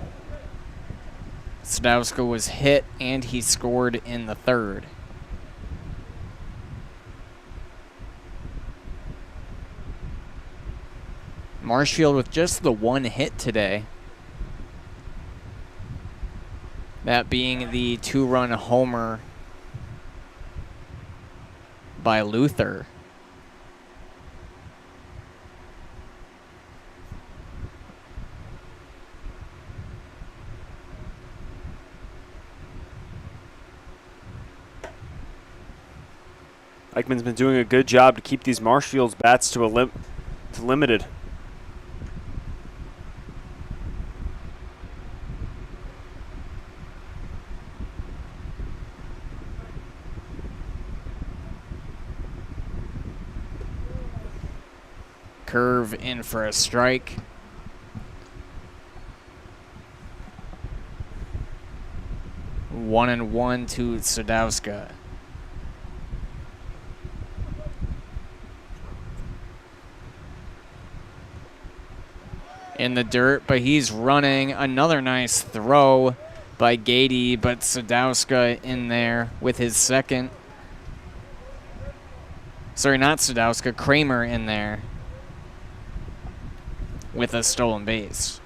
Sadowska was hit, and he scored in the third. Marshfield with just the one hit today. That being the two-run homer by Luther. Eichmann's been doing a good job to keep these Marshfield's bats to limited. Curve in for a strike. One and one to Sadowska. In the dirt, but he's running. Another nice throw by Gady, but Sadowska in there with his second. Sorry, not Sadowska, Kramer in there with a stolen base.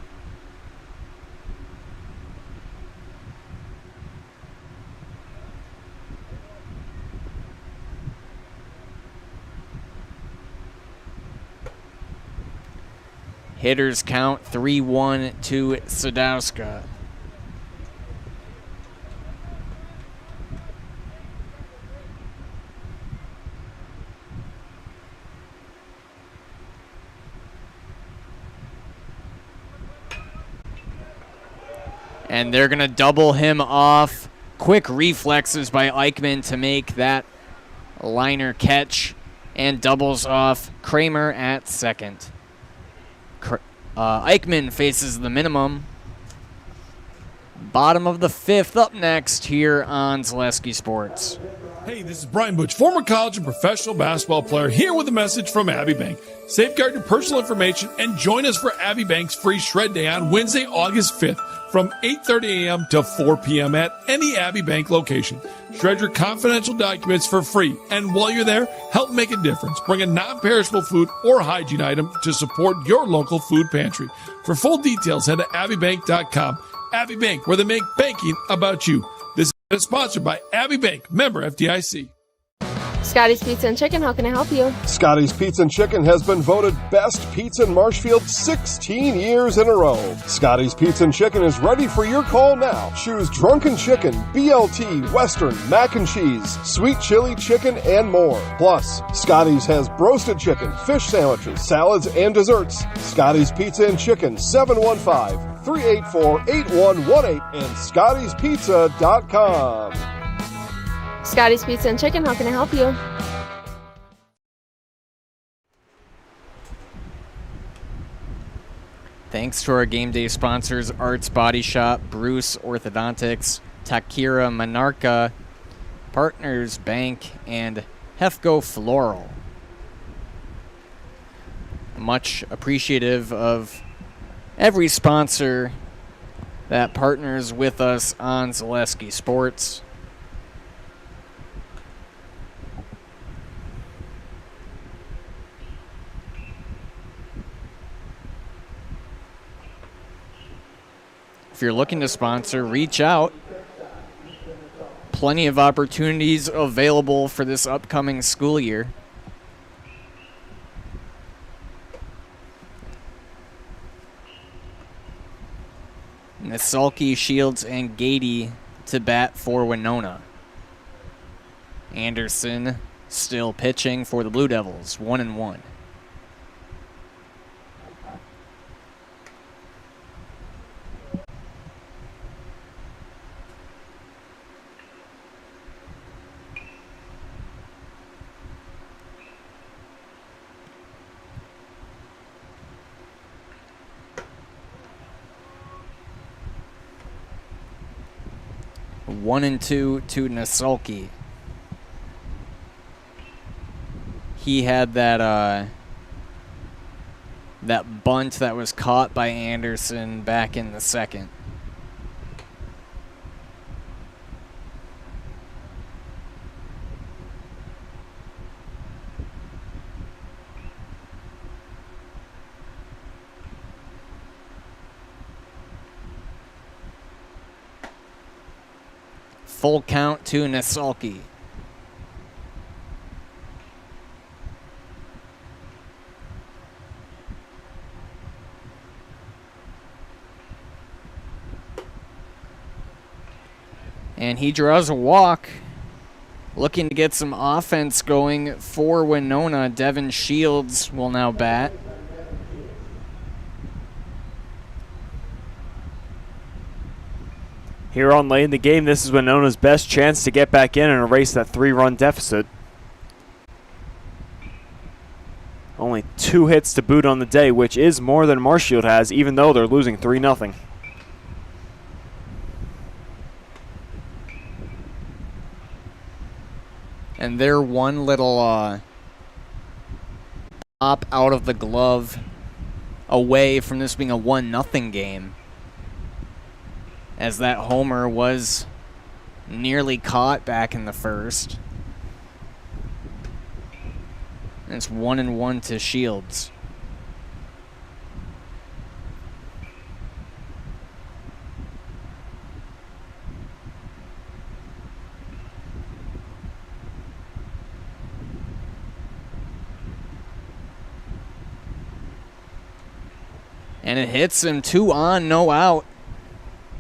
Hitters count 3-1 to Sadowska. And they're going to double him off. Quick reflexes by Eichmann to make that liner catch, and doubles off Kramer at second. Eichmann faces the minimum. Bottom of the fifth up next here on Zaleski Sports. Hey, this is Brian Butch, former college and professional basketball player, here with a message from Abbey Bank. Safeguard your personal information and join us for Abbey Bank's free shred day on Wednesday, August 5th from 8:30 a.m. to 4 p.m. at any Abbey Bank location. Shred your confidential documents for free, and while you're there, help make a difference. Bring a non-perishable food or hygiene item to support your local food pantry. For full details, head to abbeybank.com. Abbey Bank, where they make banking about you. This is sponsored by Abbey Bank, member FDIC. Scotty's Pizza and Chicken, how can I help you? Scotty's Pizza and Chicken has been voted best pizza in Marshfield 16 years in a row. Scotty's Pizza and Chicken is ready for your call now. Choose drunken chicken, BLT, Western, mac and cheese, sweet chili chicken, and more. Plus, Scotty's has broasted chicken, fish sandwiches, salads, and desserts. Scotty's Pizza and Chicken, 715-384-8118 and Scotty'sPizza.com. Scotty's Pizza and Chicken, how can I help you? Thanks to our game day sponsors, Arts Body Shop, Bruce Orthodontics, Takira Monarca, Partners Bank, and Hefco Floral. Much appreciative of every sponsor that partners with us on Zaleski Sports. If you're looking to sponsor, reach out. Plenty of opportunities available for this upcoming school year. Nasalki, Shields, and Gady to bat for Winona. Anderson still pitching for the Blue Devils, 1-1. One and two to Nasalki. He had that that bunt that was caught by Anderson back in the second. Full count to Nasalki. And he draws a walk, looking to get some offense going for Winona. Devin Shields will now bat. Here on late in the game, this is Winona's best chance to get back in and erase that 3-run deficit. Only 2 hits to boot on the day, which is more than Marshfield has, even though they're losing 3-0. And they're one little pop out of the glove away from this being a 1-0 game, as that homer was nearly caught back in the first. And it's 1-1 to Shields. And it hits him, 2 on, no out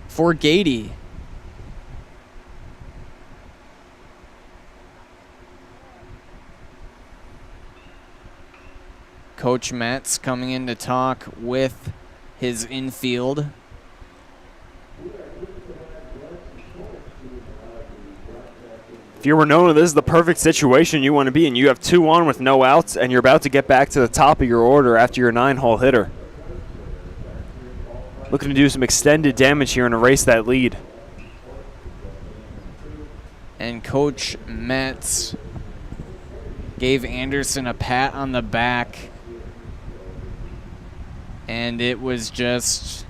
for Gady. Coach Metz coming in to talk with his infield. If you're Winona, this is the perfect situation you want to be in. You have 2 on with no outs, and you're about to get back to the top of your order after your 9-hole hitter. Looking to do some extended damage here and erase that lead. And Coach Metz gave Anderson a pat on the back. And it was just,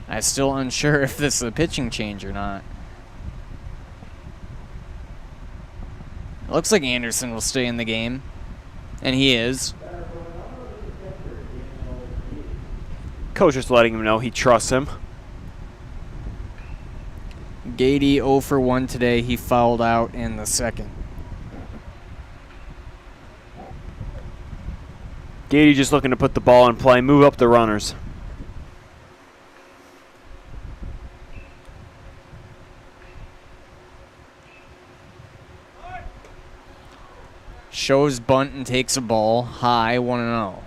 I'm still unsure if this is a pitching change or not. It looks like Anderson will stay in the game. And he is. Coach just letting him know he trusts him. Gady 0 for 1 today. He fouled out in the second. Gady just looking to put the ball in play, move up the runners. Shows bunt and takes a ball high, 1-0.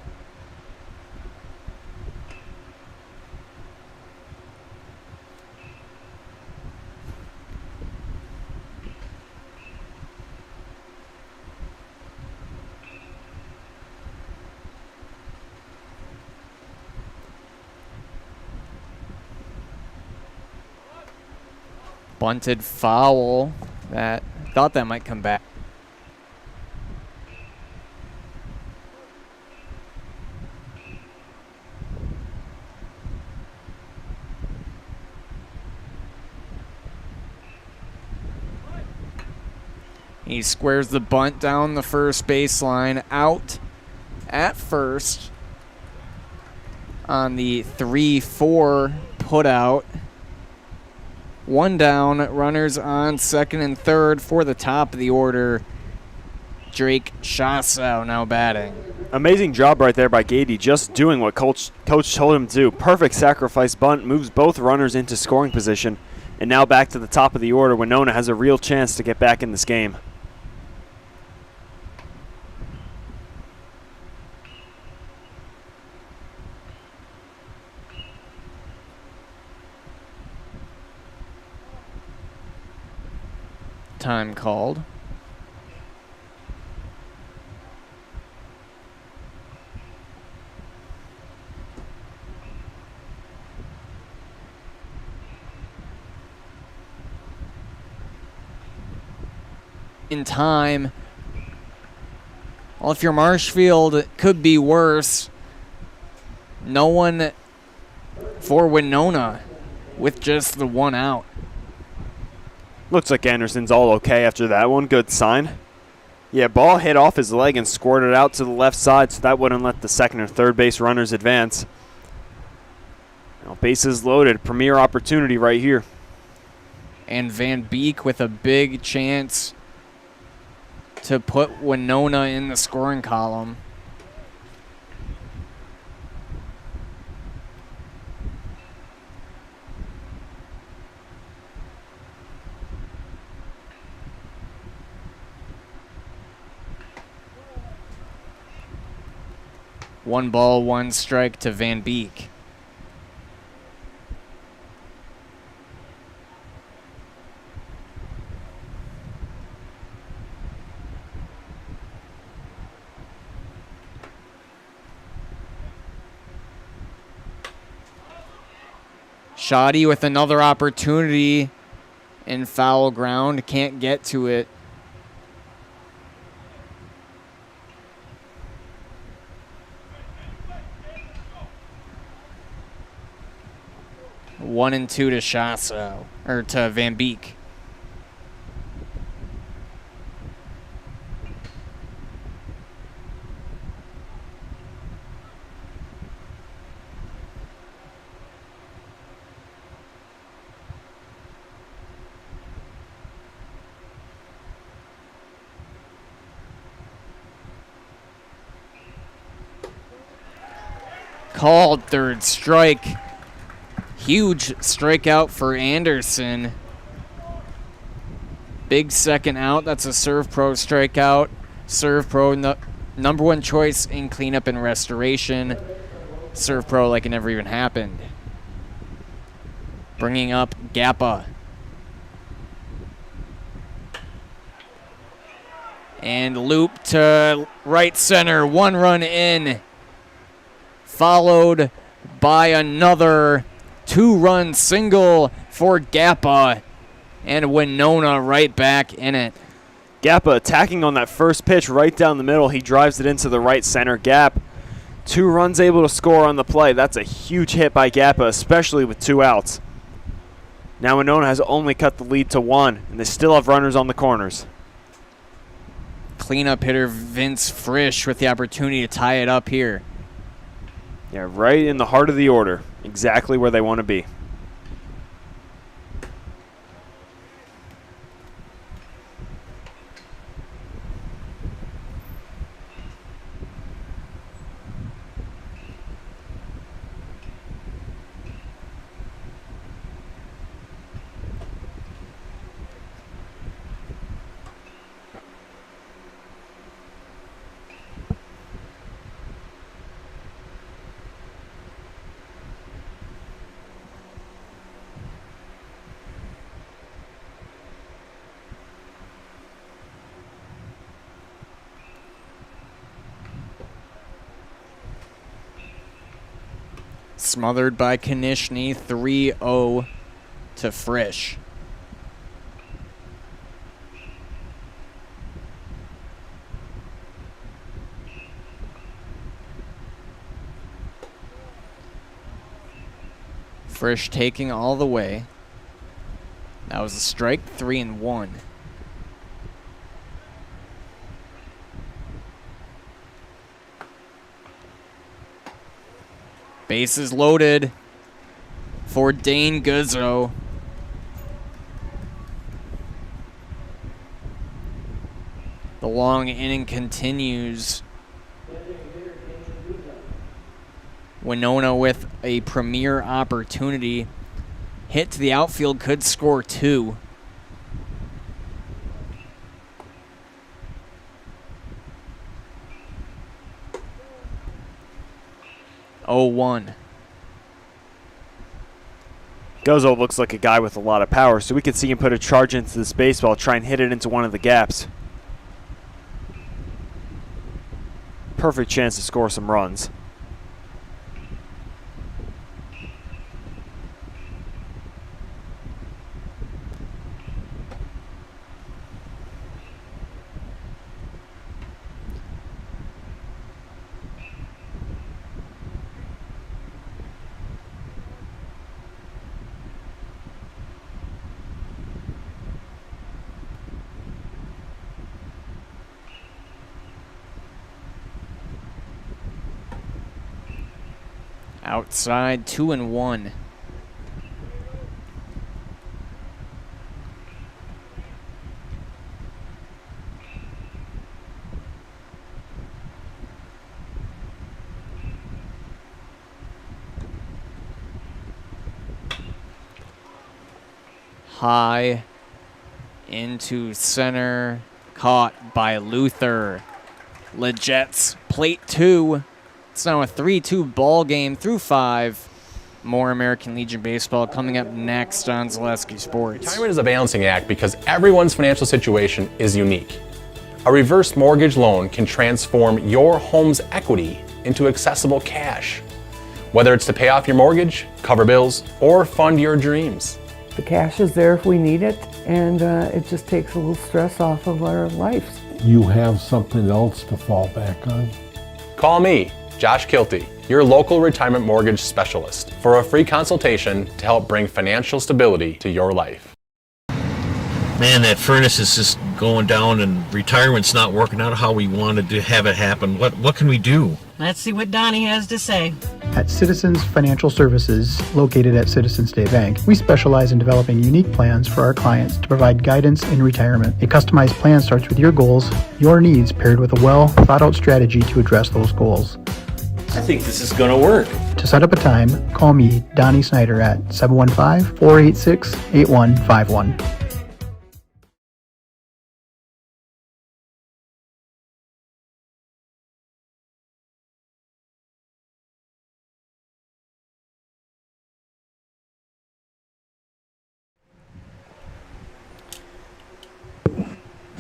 Bunted foul. That thought that might come back. He squares the bunt down the first baseline, out at first on the 3-4 putout. One down, runners on second and third for the top of the order. Drake Shassow now batting. Amazing job right there by Gady, just doing what coach told him to do. Perfect sacrifice bunt, moves both runners into scoring position. And now back to the top of the order. Winona has a real chance to get back in this game. Time called. In time. Well, if you're Marshfield, it could be worse. No one for Winona with just the one out. Looks like Anderson's all okay after that one. Good sign. Yeah, ball hit off his leg and squirted out to the left side, so that wouldn't let the second or third base runners advance. Now, bases loaded. Premier opportunity right here. And Van Beek with a big chance to put Winona in the scoring column. One ball, one strike to Van Beek. Shoddy with another opportunity in foul ground. Can't get to it. One and two to Shassow, or to Van Beek. Called third strike. Huge strikeout for Anderson. Big second out. That's a Serve Pro strikeout. Serve Pro, number one choice in cleanup and restoration. Serve Pro like it never even happened. Bringing up Gappa. And loop to right center. One run in. Followed by another two-run single for Gappa, and Winona right back in it. Gappa attacking on that first pitch right down the middle. He drives it into the right center gap. 2 runs able to score on the play. That's a huge hit by Gappa, especially with 2 outs. Now Winona has only cut the lead to 1, and they still have runners on the corners. Cleanup hitter Vince Frisch with the opportunity to tie it up here. Yeah, right in the heart of the order. Exactly where they want to be. Smothered by Konishny, 3-0 to Frisch. Frisch taking all the way. That was a strike, 3-1. Bases loaded for Dane Guzzo. The long inning continues. Winona with a premier opportunity. Hit to the outfield, could score 2. Oh-1. Guzzo looks like a guy with a lot of power, so we could see him put a charge into this baseball, try and hit it into one of the gaps. Perfect chance to score some runs. Outside, 2-1. High into center, caught by Luther. Legets, plate 2. It's now a 3-2 ball game through 5. More American Legion baseball coming up next on Zaleski Sports. Retirement is a balancing act because everyone's financial situation is unique. A reverse mortgage loan can transform your home's equity into accessible cash, whether it's to pay off your mortgage, cover bills, or fund your dreams. The cash is there if we need it, and it just takes a little stress off of our lives. You have something else to fall back on? Call me, Josh Kilty, your local retirement mortgage specialist, for a free consultation to help bring financial stability to your life. Man, that furnace is just going down and retirement's not working out how we wanted to have it happen. What can we do? Let's see what Donnie has to say. At Citizens Financial Services, located at Citizens State Bank, we specialize in developing unique plans for our clients to provide guidance in retirement. A customized plan starts with your goals, your needs, paired with a well-thought-out strategy to address those goals. I think this is going to work. To set up a time, call me, Donnie Snyder, at 715-486-8151.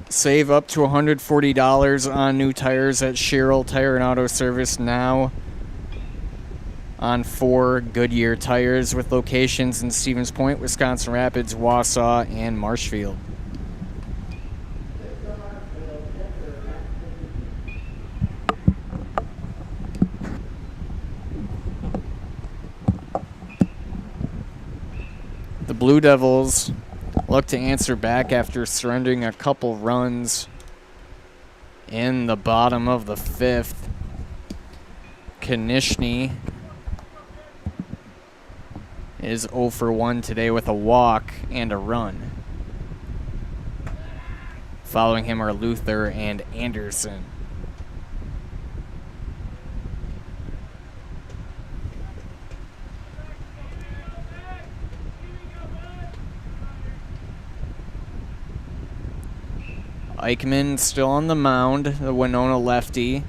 Save up to $140 on new tires at Sherrill Tire and Auto Service now on 4 Goodyear tires with locations in Stevens Point, Wisconsin Rapids, Wausau, and Marshfield. The Blue Devils look to answer back after surrendering a couple runs in the bottom of the 5th. Konishny is 0 for 1 today with a walk and a run. Following him are Luther and Anderson. Eichmann still on the mound, the Winona lefty.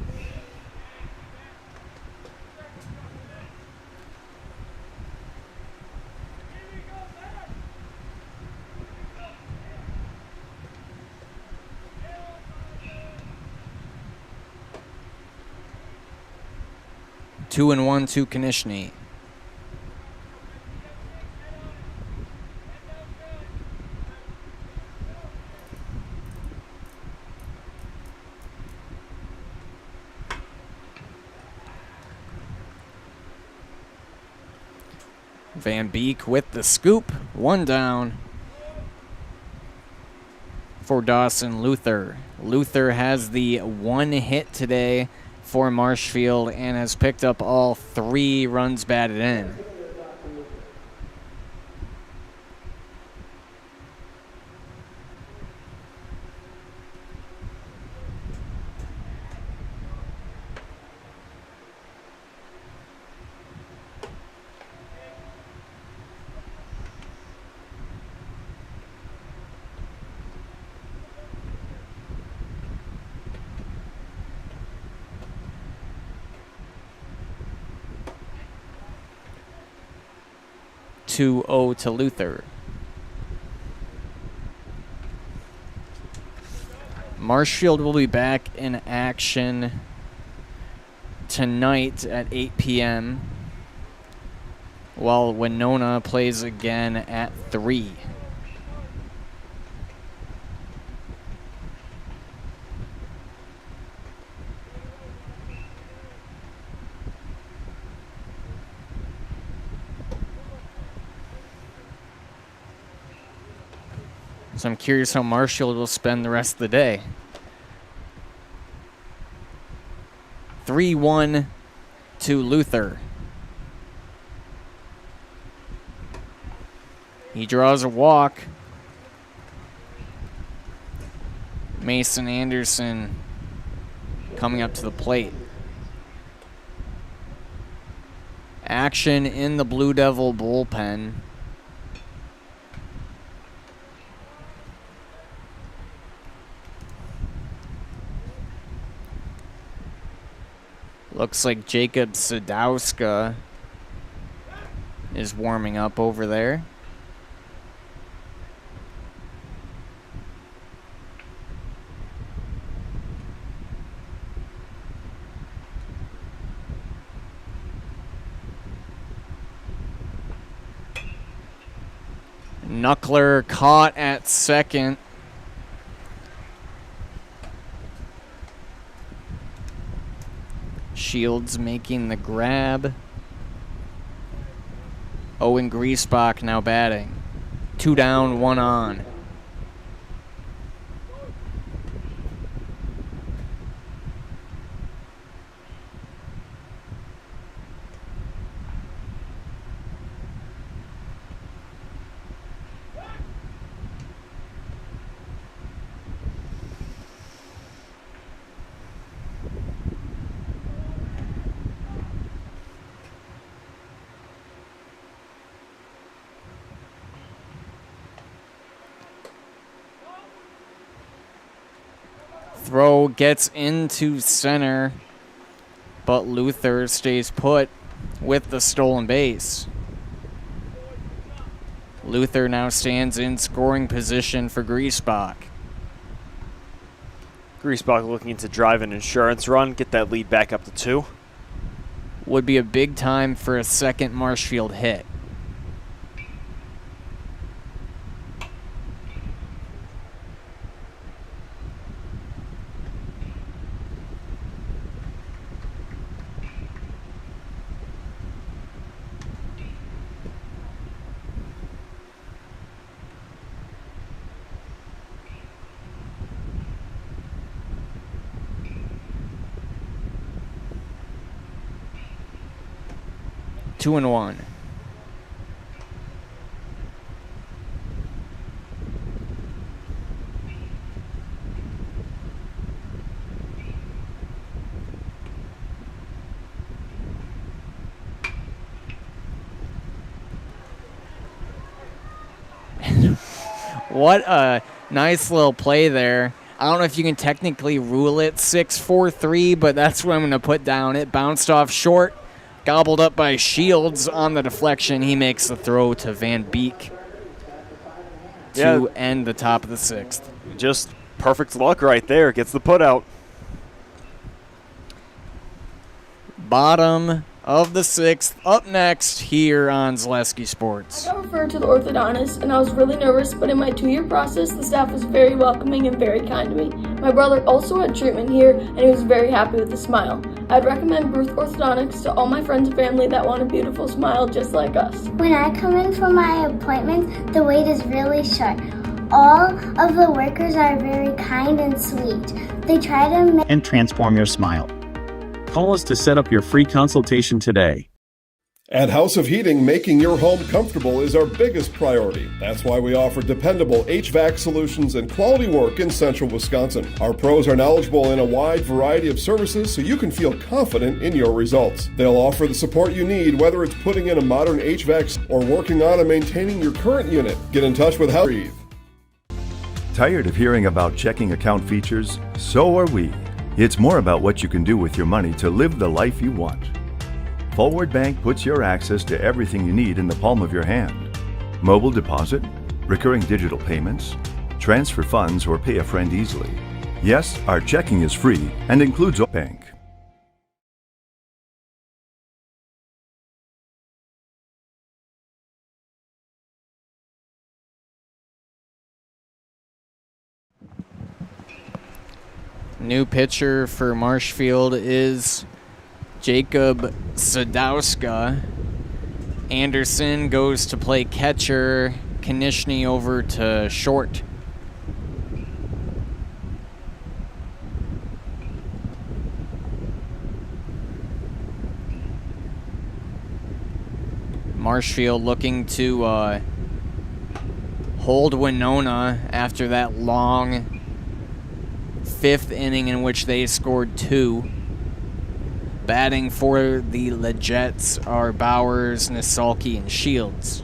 Two and 1 to Konishny. Van Beek with the scoop. 1 down for Dawson Luther. Luther has the 1 hit today for Marshfield and has picked up all 3 runs batted in. To Luther. Marshfield will be back in action tonight at 8 p.m. while Winona plays again at 3. So I'm curious how Marshfield will spend the rest of the day. 3-1 to Luther. He draws a walk. Mason Anderson coming up to the plate. Action in the Blue Devil bullpen. Looks like Jacob Sadowska is warming up over there. Knuckler caught at second. Shields making the grab. Owen Griesbach now batting. 2 down, 1 on. Throw gets into center, but Luther stays put with the stolen base. Luther now stands in scoring position for Griesbach. Griesbach looking to drive an insurance run, get that lead back up to 2. Would be a big time for a second Marshfield hit. Two and 1. What a nice little play there. I don't know if you can technically rule it 6-4-3, but that's what I'm going to put down. It bounced off short. Gobbled up by Shields on the deflection. He makes the throw to Van Beek to end the top of the 6th. Just perfect luck right there. Gets the put out. Bottom of the 6th. Up next here on Zaleski Sports. I got referred to the orthodontist, and I was really nervous, but in my 2-year process, the staff was very welcoming and very kind to me. My brother also had treatment here, and he was very happy with a smile. I'd recommend Bruce Orthodontics to all my friends and family that want a beautiful smile just like us. When I come in for my appointment, the wait is really short. All of the workers are very kind and sweet. They try to make and transform your smile. Call us to set up your free consultation today. At House of Heating, making your home comfortable is our biggest priority. That's why we offer dependable HVAC solutions and quality work in central Wisconsin. Our pros are knowledgeable in a wide variety of services so you can feel confident in your results. They'll offer the support you need, whether it's putting in a modern HVAC or working on and maintaining your current unit. Get in touch with House. Tired of hearing about checking account features? So are we. It's more about what you can do with your money to live the life you want. Forward Bank puts your access to everything you need in the palm of your hand. Mobile deposit, recurring digital payments, transfer funds, or pay a friend easily. Yes, our checking is free and includes a bank. New pitcher for Marshfield is Jacob Sadowska. Anderson goes to play catcher. Konishny over to short. Marshfield looking to hold Winona after that long fifth inning in which they scored 2. Batting for the Legets are Bowers, Nasalki, and Shields.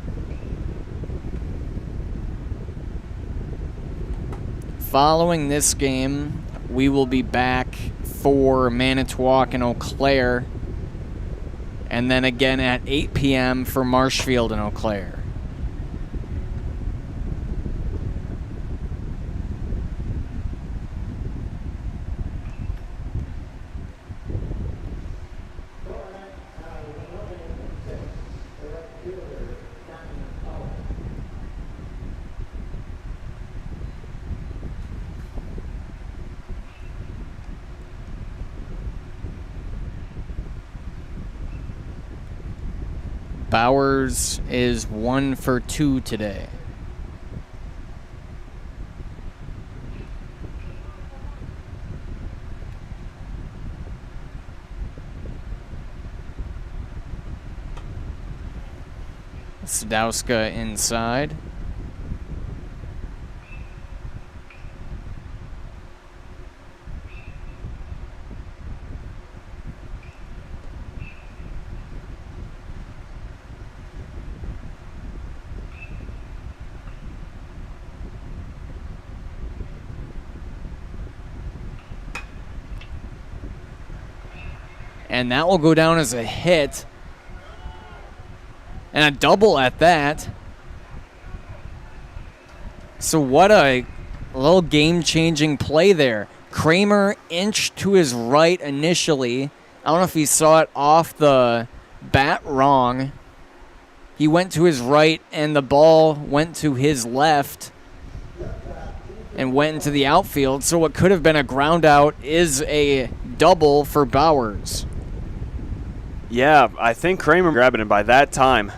Following this game, we will be back for Manitowoc and Eau Claire, and then again at 8 p.m. for Marshfield and Eau Claire. Bowers is 1 for 2 today. Sadowska inside. And that will go down as a hit. And a double at that. So what a little game-changing play there. Kramer inched to his right initially. I don't know if he saw it off the bat wrong. He went to his right and the ball went to his left and went into the outfield. So what could have been a ground out is a double for Bowers. Yeah, I think Kramer grabbing it by that time.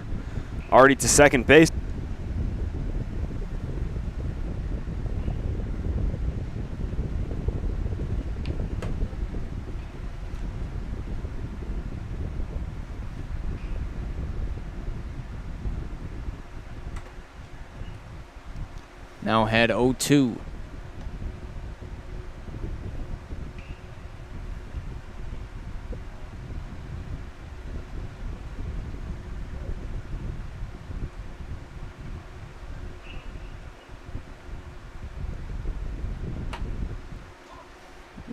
Already to second base. Now had 0-2.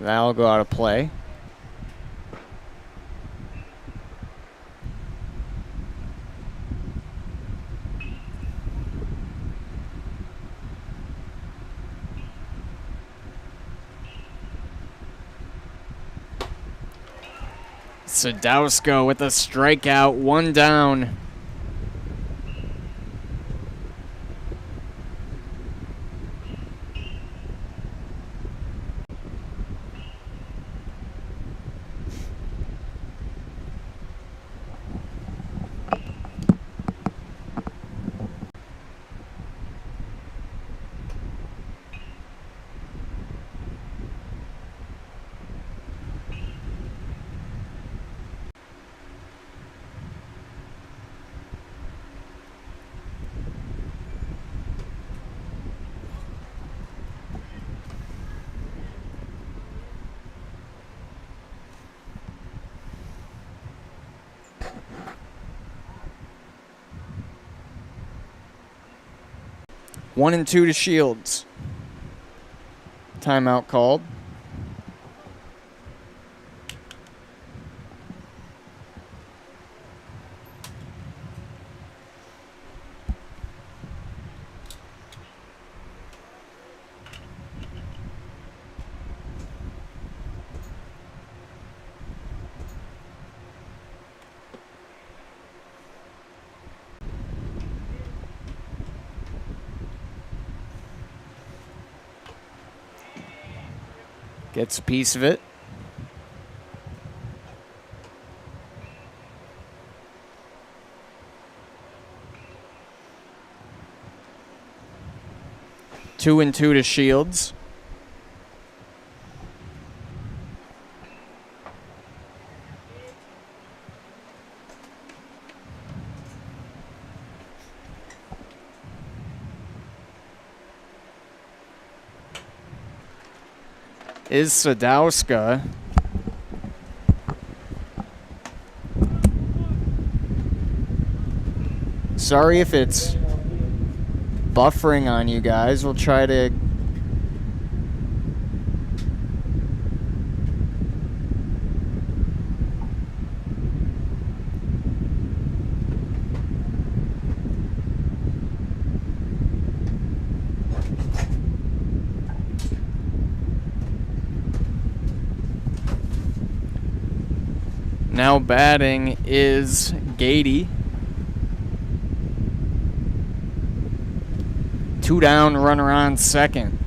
That'll go out of play. Sadowska with a strikeout, 1 down. 1-2 to Shields. Timeout called. Gets a piece of it. Two and two to Shields. Is Sadowska. Sorry if it's buffering on you guys. We'll try to now batting is Gady. 2 down, runner on second.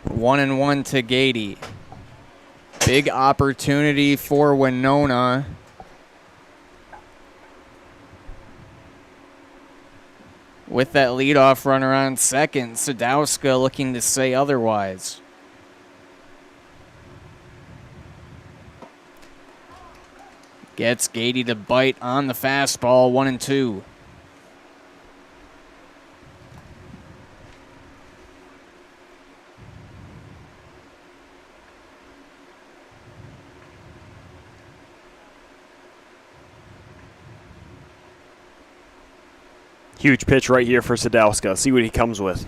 One and one to Gady. Big opportunity for Winona. With that leadoff runner on second, Sadowska looking to say otherwise. Gets Gady to bite on the fastball, 1-2. Huge pitch right here for Sadowska. See what he comes with.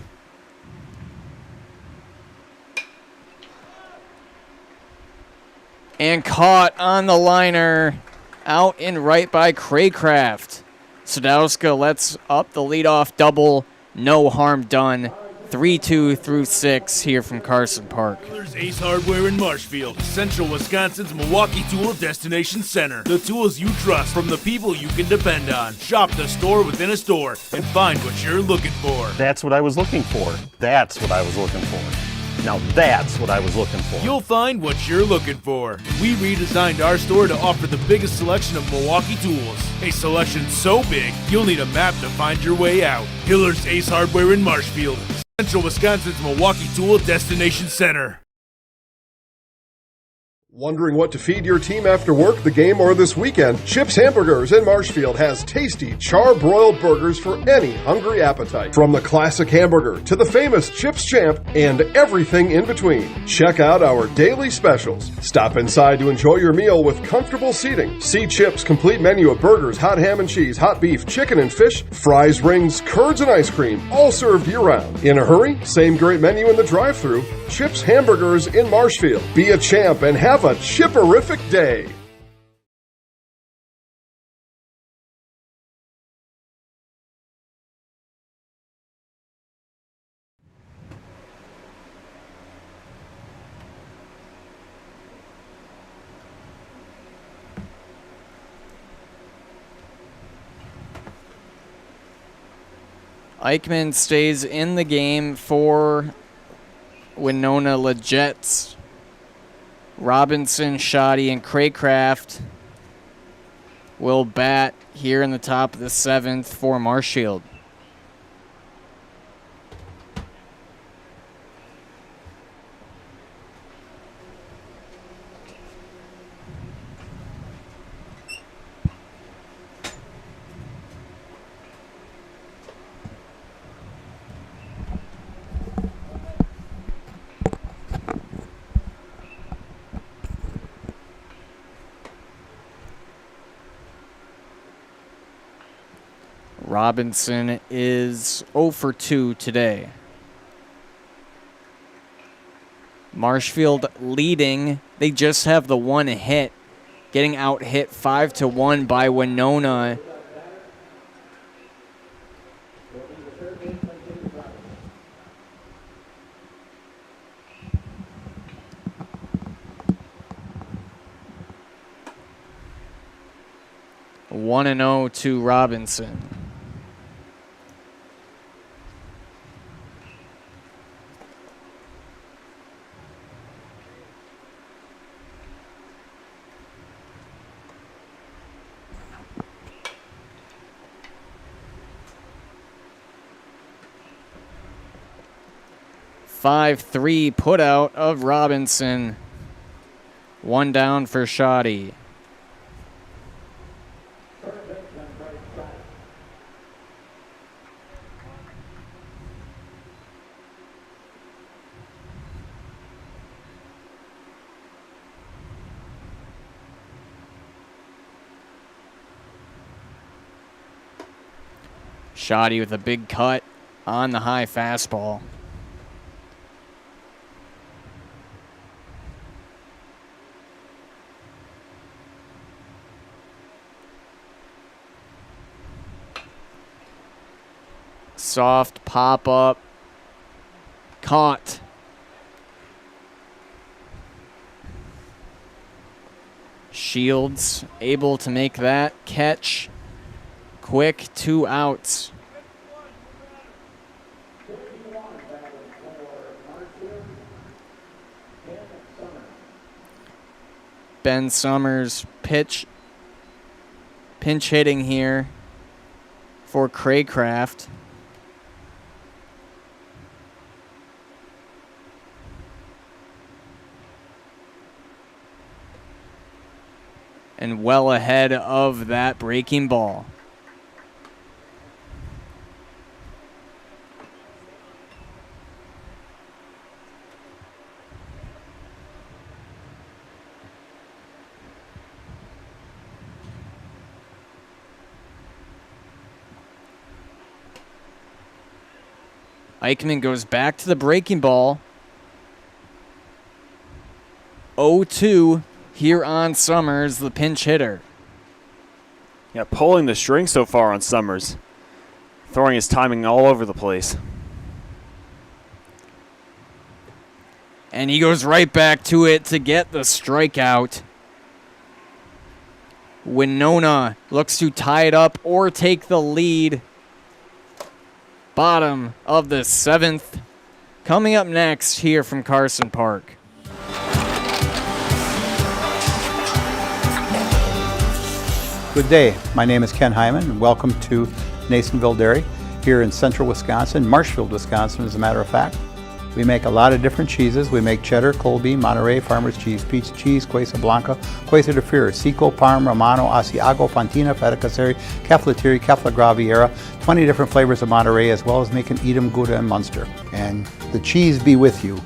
And caught on the liner. Out and right by Craycraft. Sadowska lets up the leadoff double. No harm done. 3-2 through 6 here from Carson Park. There's Ace Hardware in Marshfield, Central Wisconsin's Milwaukee Tool Destination Center. The tools you trust from the people you can depend on. Shop the store within a store and find what you're looking for. That's what I was looking for. That's what I was looking for. Now that's what I was looking for. You'll find what you're looking for. We redesigned our store to offer the biggest selection of Milwaukee tools. A selection so big, you'll need a map to find your way out. Hiller's Ace Hardware in Marshfield, Central Wisconsin's Milwaukee Tool Destination Center. Wondering what to feed your team after work, the game, or this weekend? Chip's Hamburgers in Marshfield has tasty char-broiled burgers for any hungry appetite. From the classic hamburger to the famous Chips Champ and everything in between. Check out our daily specials. Stop inside to enjoy your meal with comfortable seating. See Chip's complete menu of burgers, hot ham and cheese, hot beef, chicken and fish, fries, rings, curds, and ice cream, all served year-round. In a hurry? Same great menu in the drive-thru. Chip's Hamburgers in Marshfield. Be a champ and have a chipperific day. Eichmann stays in the game for Winona Legets. Robinson, Shoddy, and Craycraft will bat here in the top of the 7th for Marshfield. Robinson is 0 for 2 today. Marshfield leading. They just have the one hit, getting out hit 5-1 by Winona. One and 0 to Robinson. Five-3 put out of Robinson. One down for Shoddy. Shoddy with a big cut on the high fastball. Soft pop up. Caught. Shields able to make that catch. Quick 2 outs. Ben Summers pinch hitting here for Craycraft. And well ahead of that breaking ball. Eichmann goes back to the breaking ball. 0-2 here on Summers, the pinch hitter. Yeah, pulling the string so far on Summers. Throwing his timing all over the place. And he goes right back to it to get the strikeout. Winona looks to tie it up or take the lead. Bottom of the 7th. Coming up next here from Carson Park. Good day. My name is Ken Hyman, and welcome to Nasonville Dairy here in central Wisconsin, Marshfield, Wisconsin, as a matter of fact. We make a lot of different cheeses. We make cheddar, Colby, Monterey, Farmer's Cheese, Pizza Cheese, Quesa Blanca, Quesa de Freer, Seco, Parm, Romano, Asiago, Fontina, Feta Caseri, Caflateri, Cafla Graviera, 20 different flavors of Monterey, as well as making Edam, Gouda, and Munster. And the cheese be with you.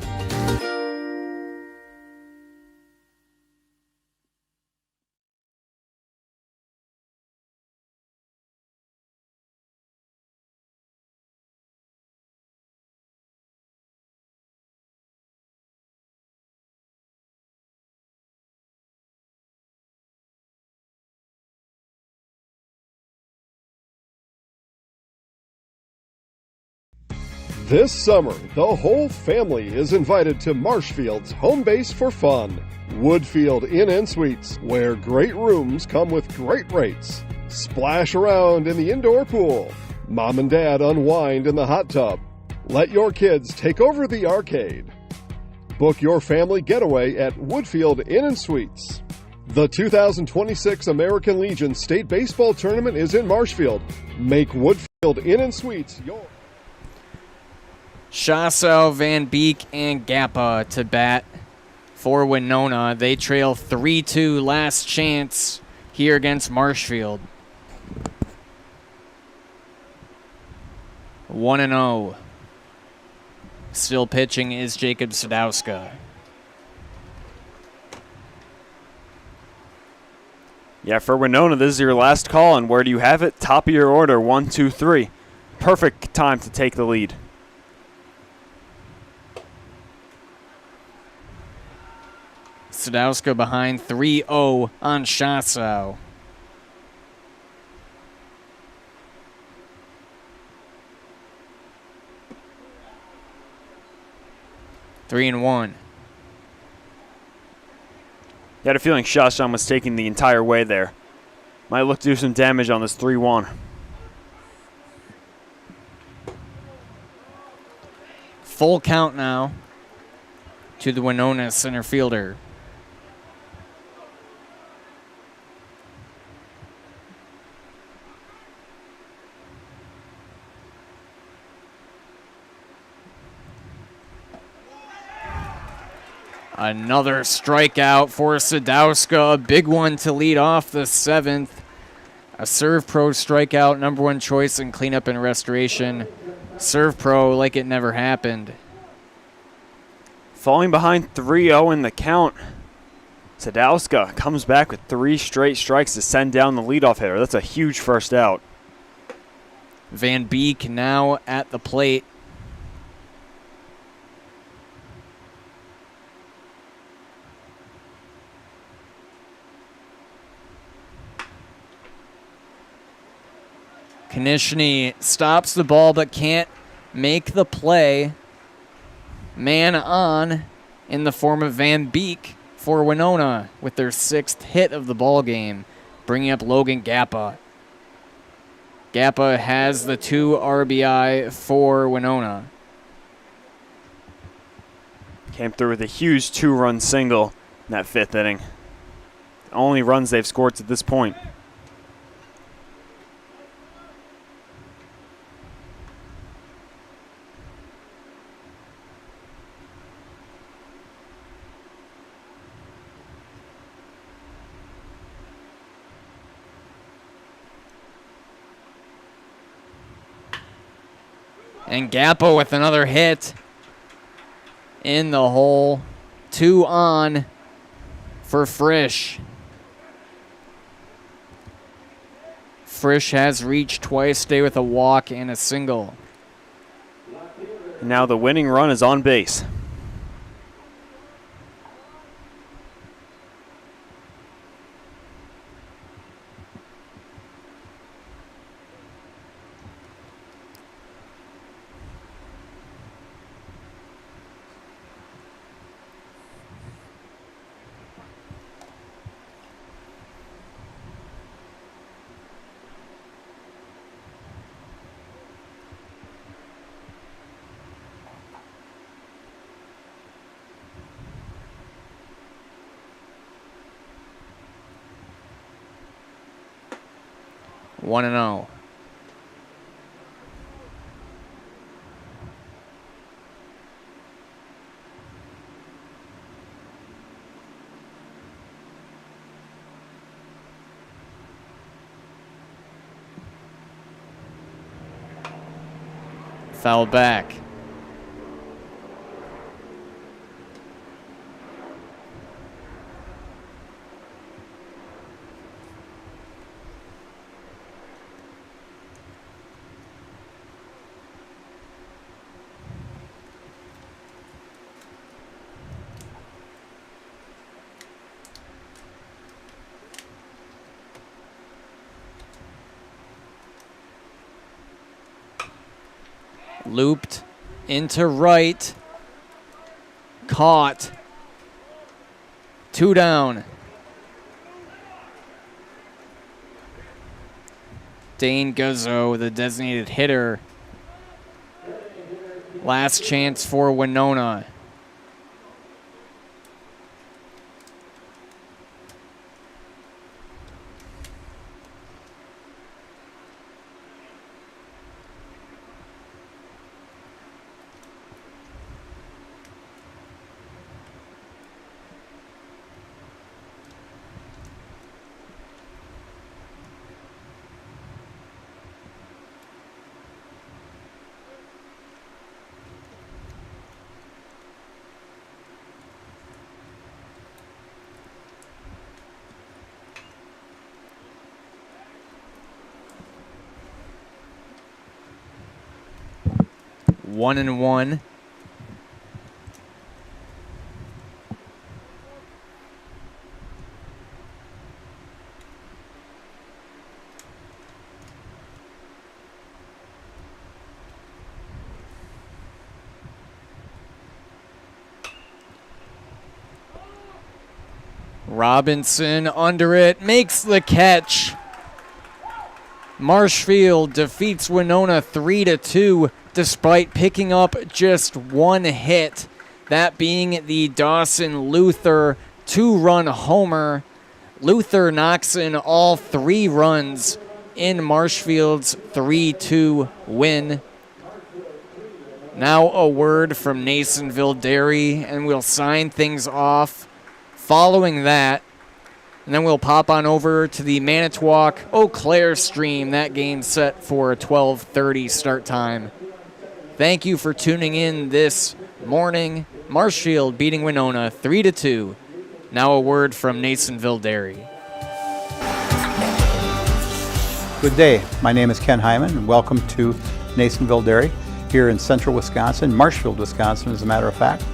This summer, the whole family is invited to Marshfield's home base for fun. Woodfield Inn & Suites, where great rooms come with great rates. Splash around in the indoor pool. Mom and Dad unwind in the hot tub. Let your kids take over the arcade. Book your family getaway at Woodfield Inn & Suites. The 2026 American Legion State Baseball Tournament is in Marshfield. Make Woodfield Inn and Suites your... Shasau, Van Beek, and Gappa to bat for Winona. They trail 3-2 last chance here against Marshfield. 1-0. Still pitching is Jacob Sadowska. Yeah, for Winona, this is your last call, and where do you have it? Top of your order, 1, 2, 3. Perfect time to take the lead. Sadowska behind 3-0 on Shasau. Three and one. You had a feeling Shashan was taking the entire way there. Might look to do some damage on this 3-1. Full count now to the Winona center fielder. Another strikeout for Sadowska, a big one to lead off the seventh. A Serve Pro strikeout, number one choice in cleanup and restoration. Serve Pro like it never happened. Falling behind 3-0 in the count, Sadowska comes back with 3 straight strikes to send down the leadoff hitter. That's a huge first out. Van Beek now at the plate. Konishny stops the ball but can't make the play. Man on in the form of Van Beek for Winona with their 6th hit of the ball game, bringing up Logan Gappa. Gappa has the 2 RBI for Winona. Came through with a huge 2-run single in that 5th inning. The only runs they've scored to this point. And Gappa with another hit in the hole. 2 on for Frisch. Frisch has reached twice today with a walk and a single. Now the winning run is on base. One and 0. Foul back. Looped into right. Caught. 2 down. Dane Guzzo, the designated hitter. Last chance for Winona. 1-1. Robinson under it, makes the catch. Marshfield defeats Winona 3-2 despite picking up just one hit, that being the Dawson Luther 2-run homer. Luther knocks in all 3 runs in Marshfield's 3-2 win. Now a word from Nasonville Dairy, and we'll sign things off. Following that, and then we'll pop on over to the Manitowoc Eau Claire stream. That game set for a 12:30 start time. Thank you for tuning in this morning. Marshfield beating Winona 3-2. Now a word from Nasonville Dairy. Good day. My name is Ken Hyman, and welcome to Nasonville Dairy here in central Wisconsin, Marshfield, Wisconsin, as a matter of fact.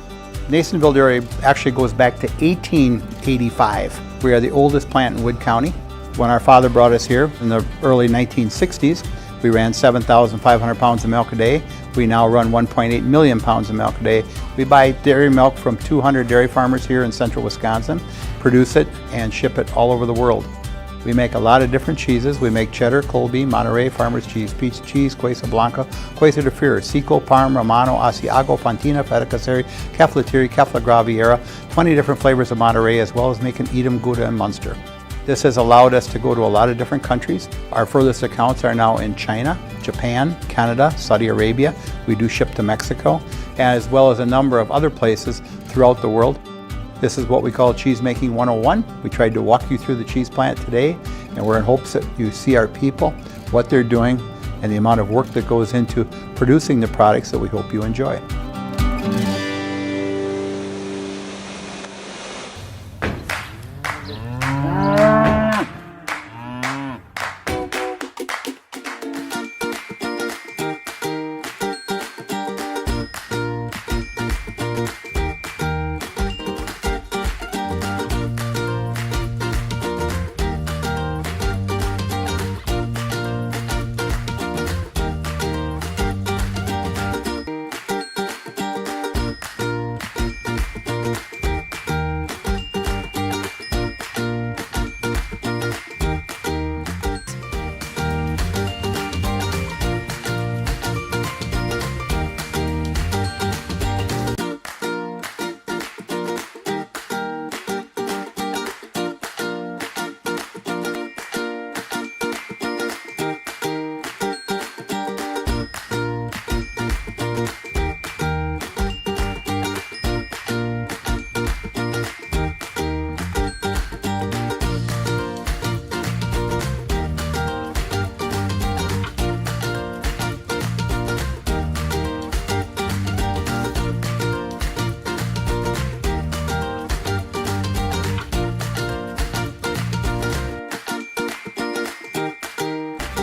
Nasonville Dairy actually goes back to 1885. We are the oldest plant in Wood County. When our father brought us here in the early 1960s, we ran 7,500 pounds of milk a day. We now run 1.8 million pounds of milk a day. We buy dairy milk from 200 dairy farmers here in central Wisconsin, produce it, and ship it all over the world. We make a lot of different cheeses. We make cheddar, Colby, Monterey, Farmer's Cheese, Pizza Cheese, Quesa Blanca, Quesa de Freer, Seco, Parm, Romano, Asiago, Fontina, Feta Caseri, Caflatiri, Cafla Graviera, 20 different flavors of Monterey, as well as making Edam, Gouda, and Munster. This has allowed us to go to a lot of different countries. Our furthest accounts are now in China, Japan, Canada, Saudi Arabia. We do ship to Mexico, as well as a number of other places throughout the world. This is what we call Cheese Making 101. We tried to walk you through the cheese plant today, and we're in hopes that you see our people, what they're doing, and the amount of work that goes into producing the products that we hope you enjoy.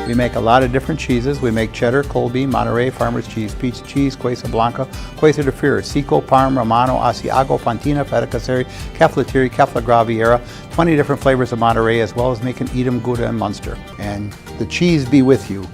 We make a lot of different cheeses. We make cheddar, Colby, Monterey, Farmer's Cheese, Pizza Cheese, Quesa Blanca, Quesa de Freer, Seco, Parm, Romano, Asiago, Fontina, Feta Caseri, Caflatiri, Cafla Graviera, 20 different flavors of Monterey, as well as making Edam, Gouda, and Munster. And the cheese be with you.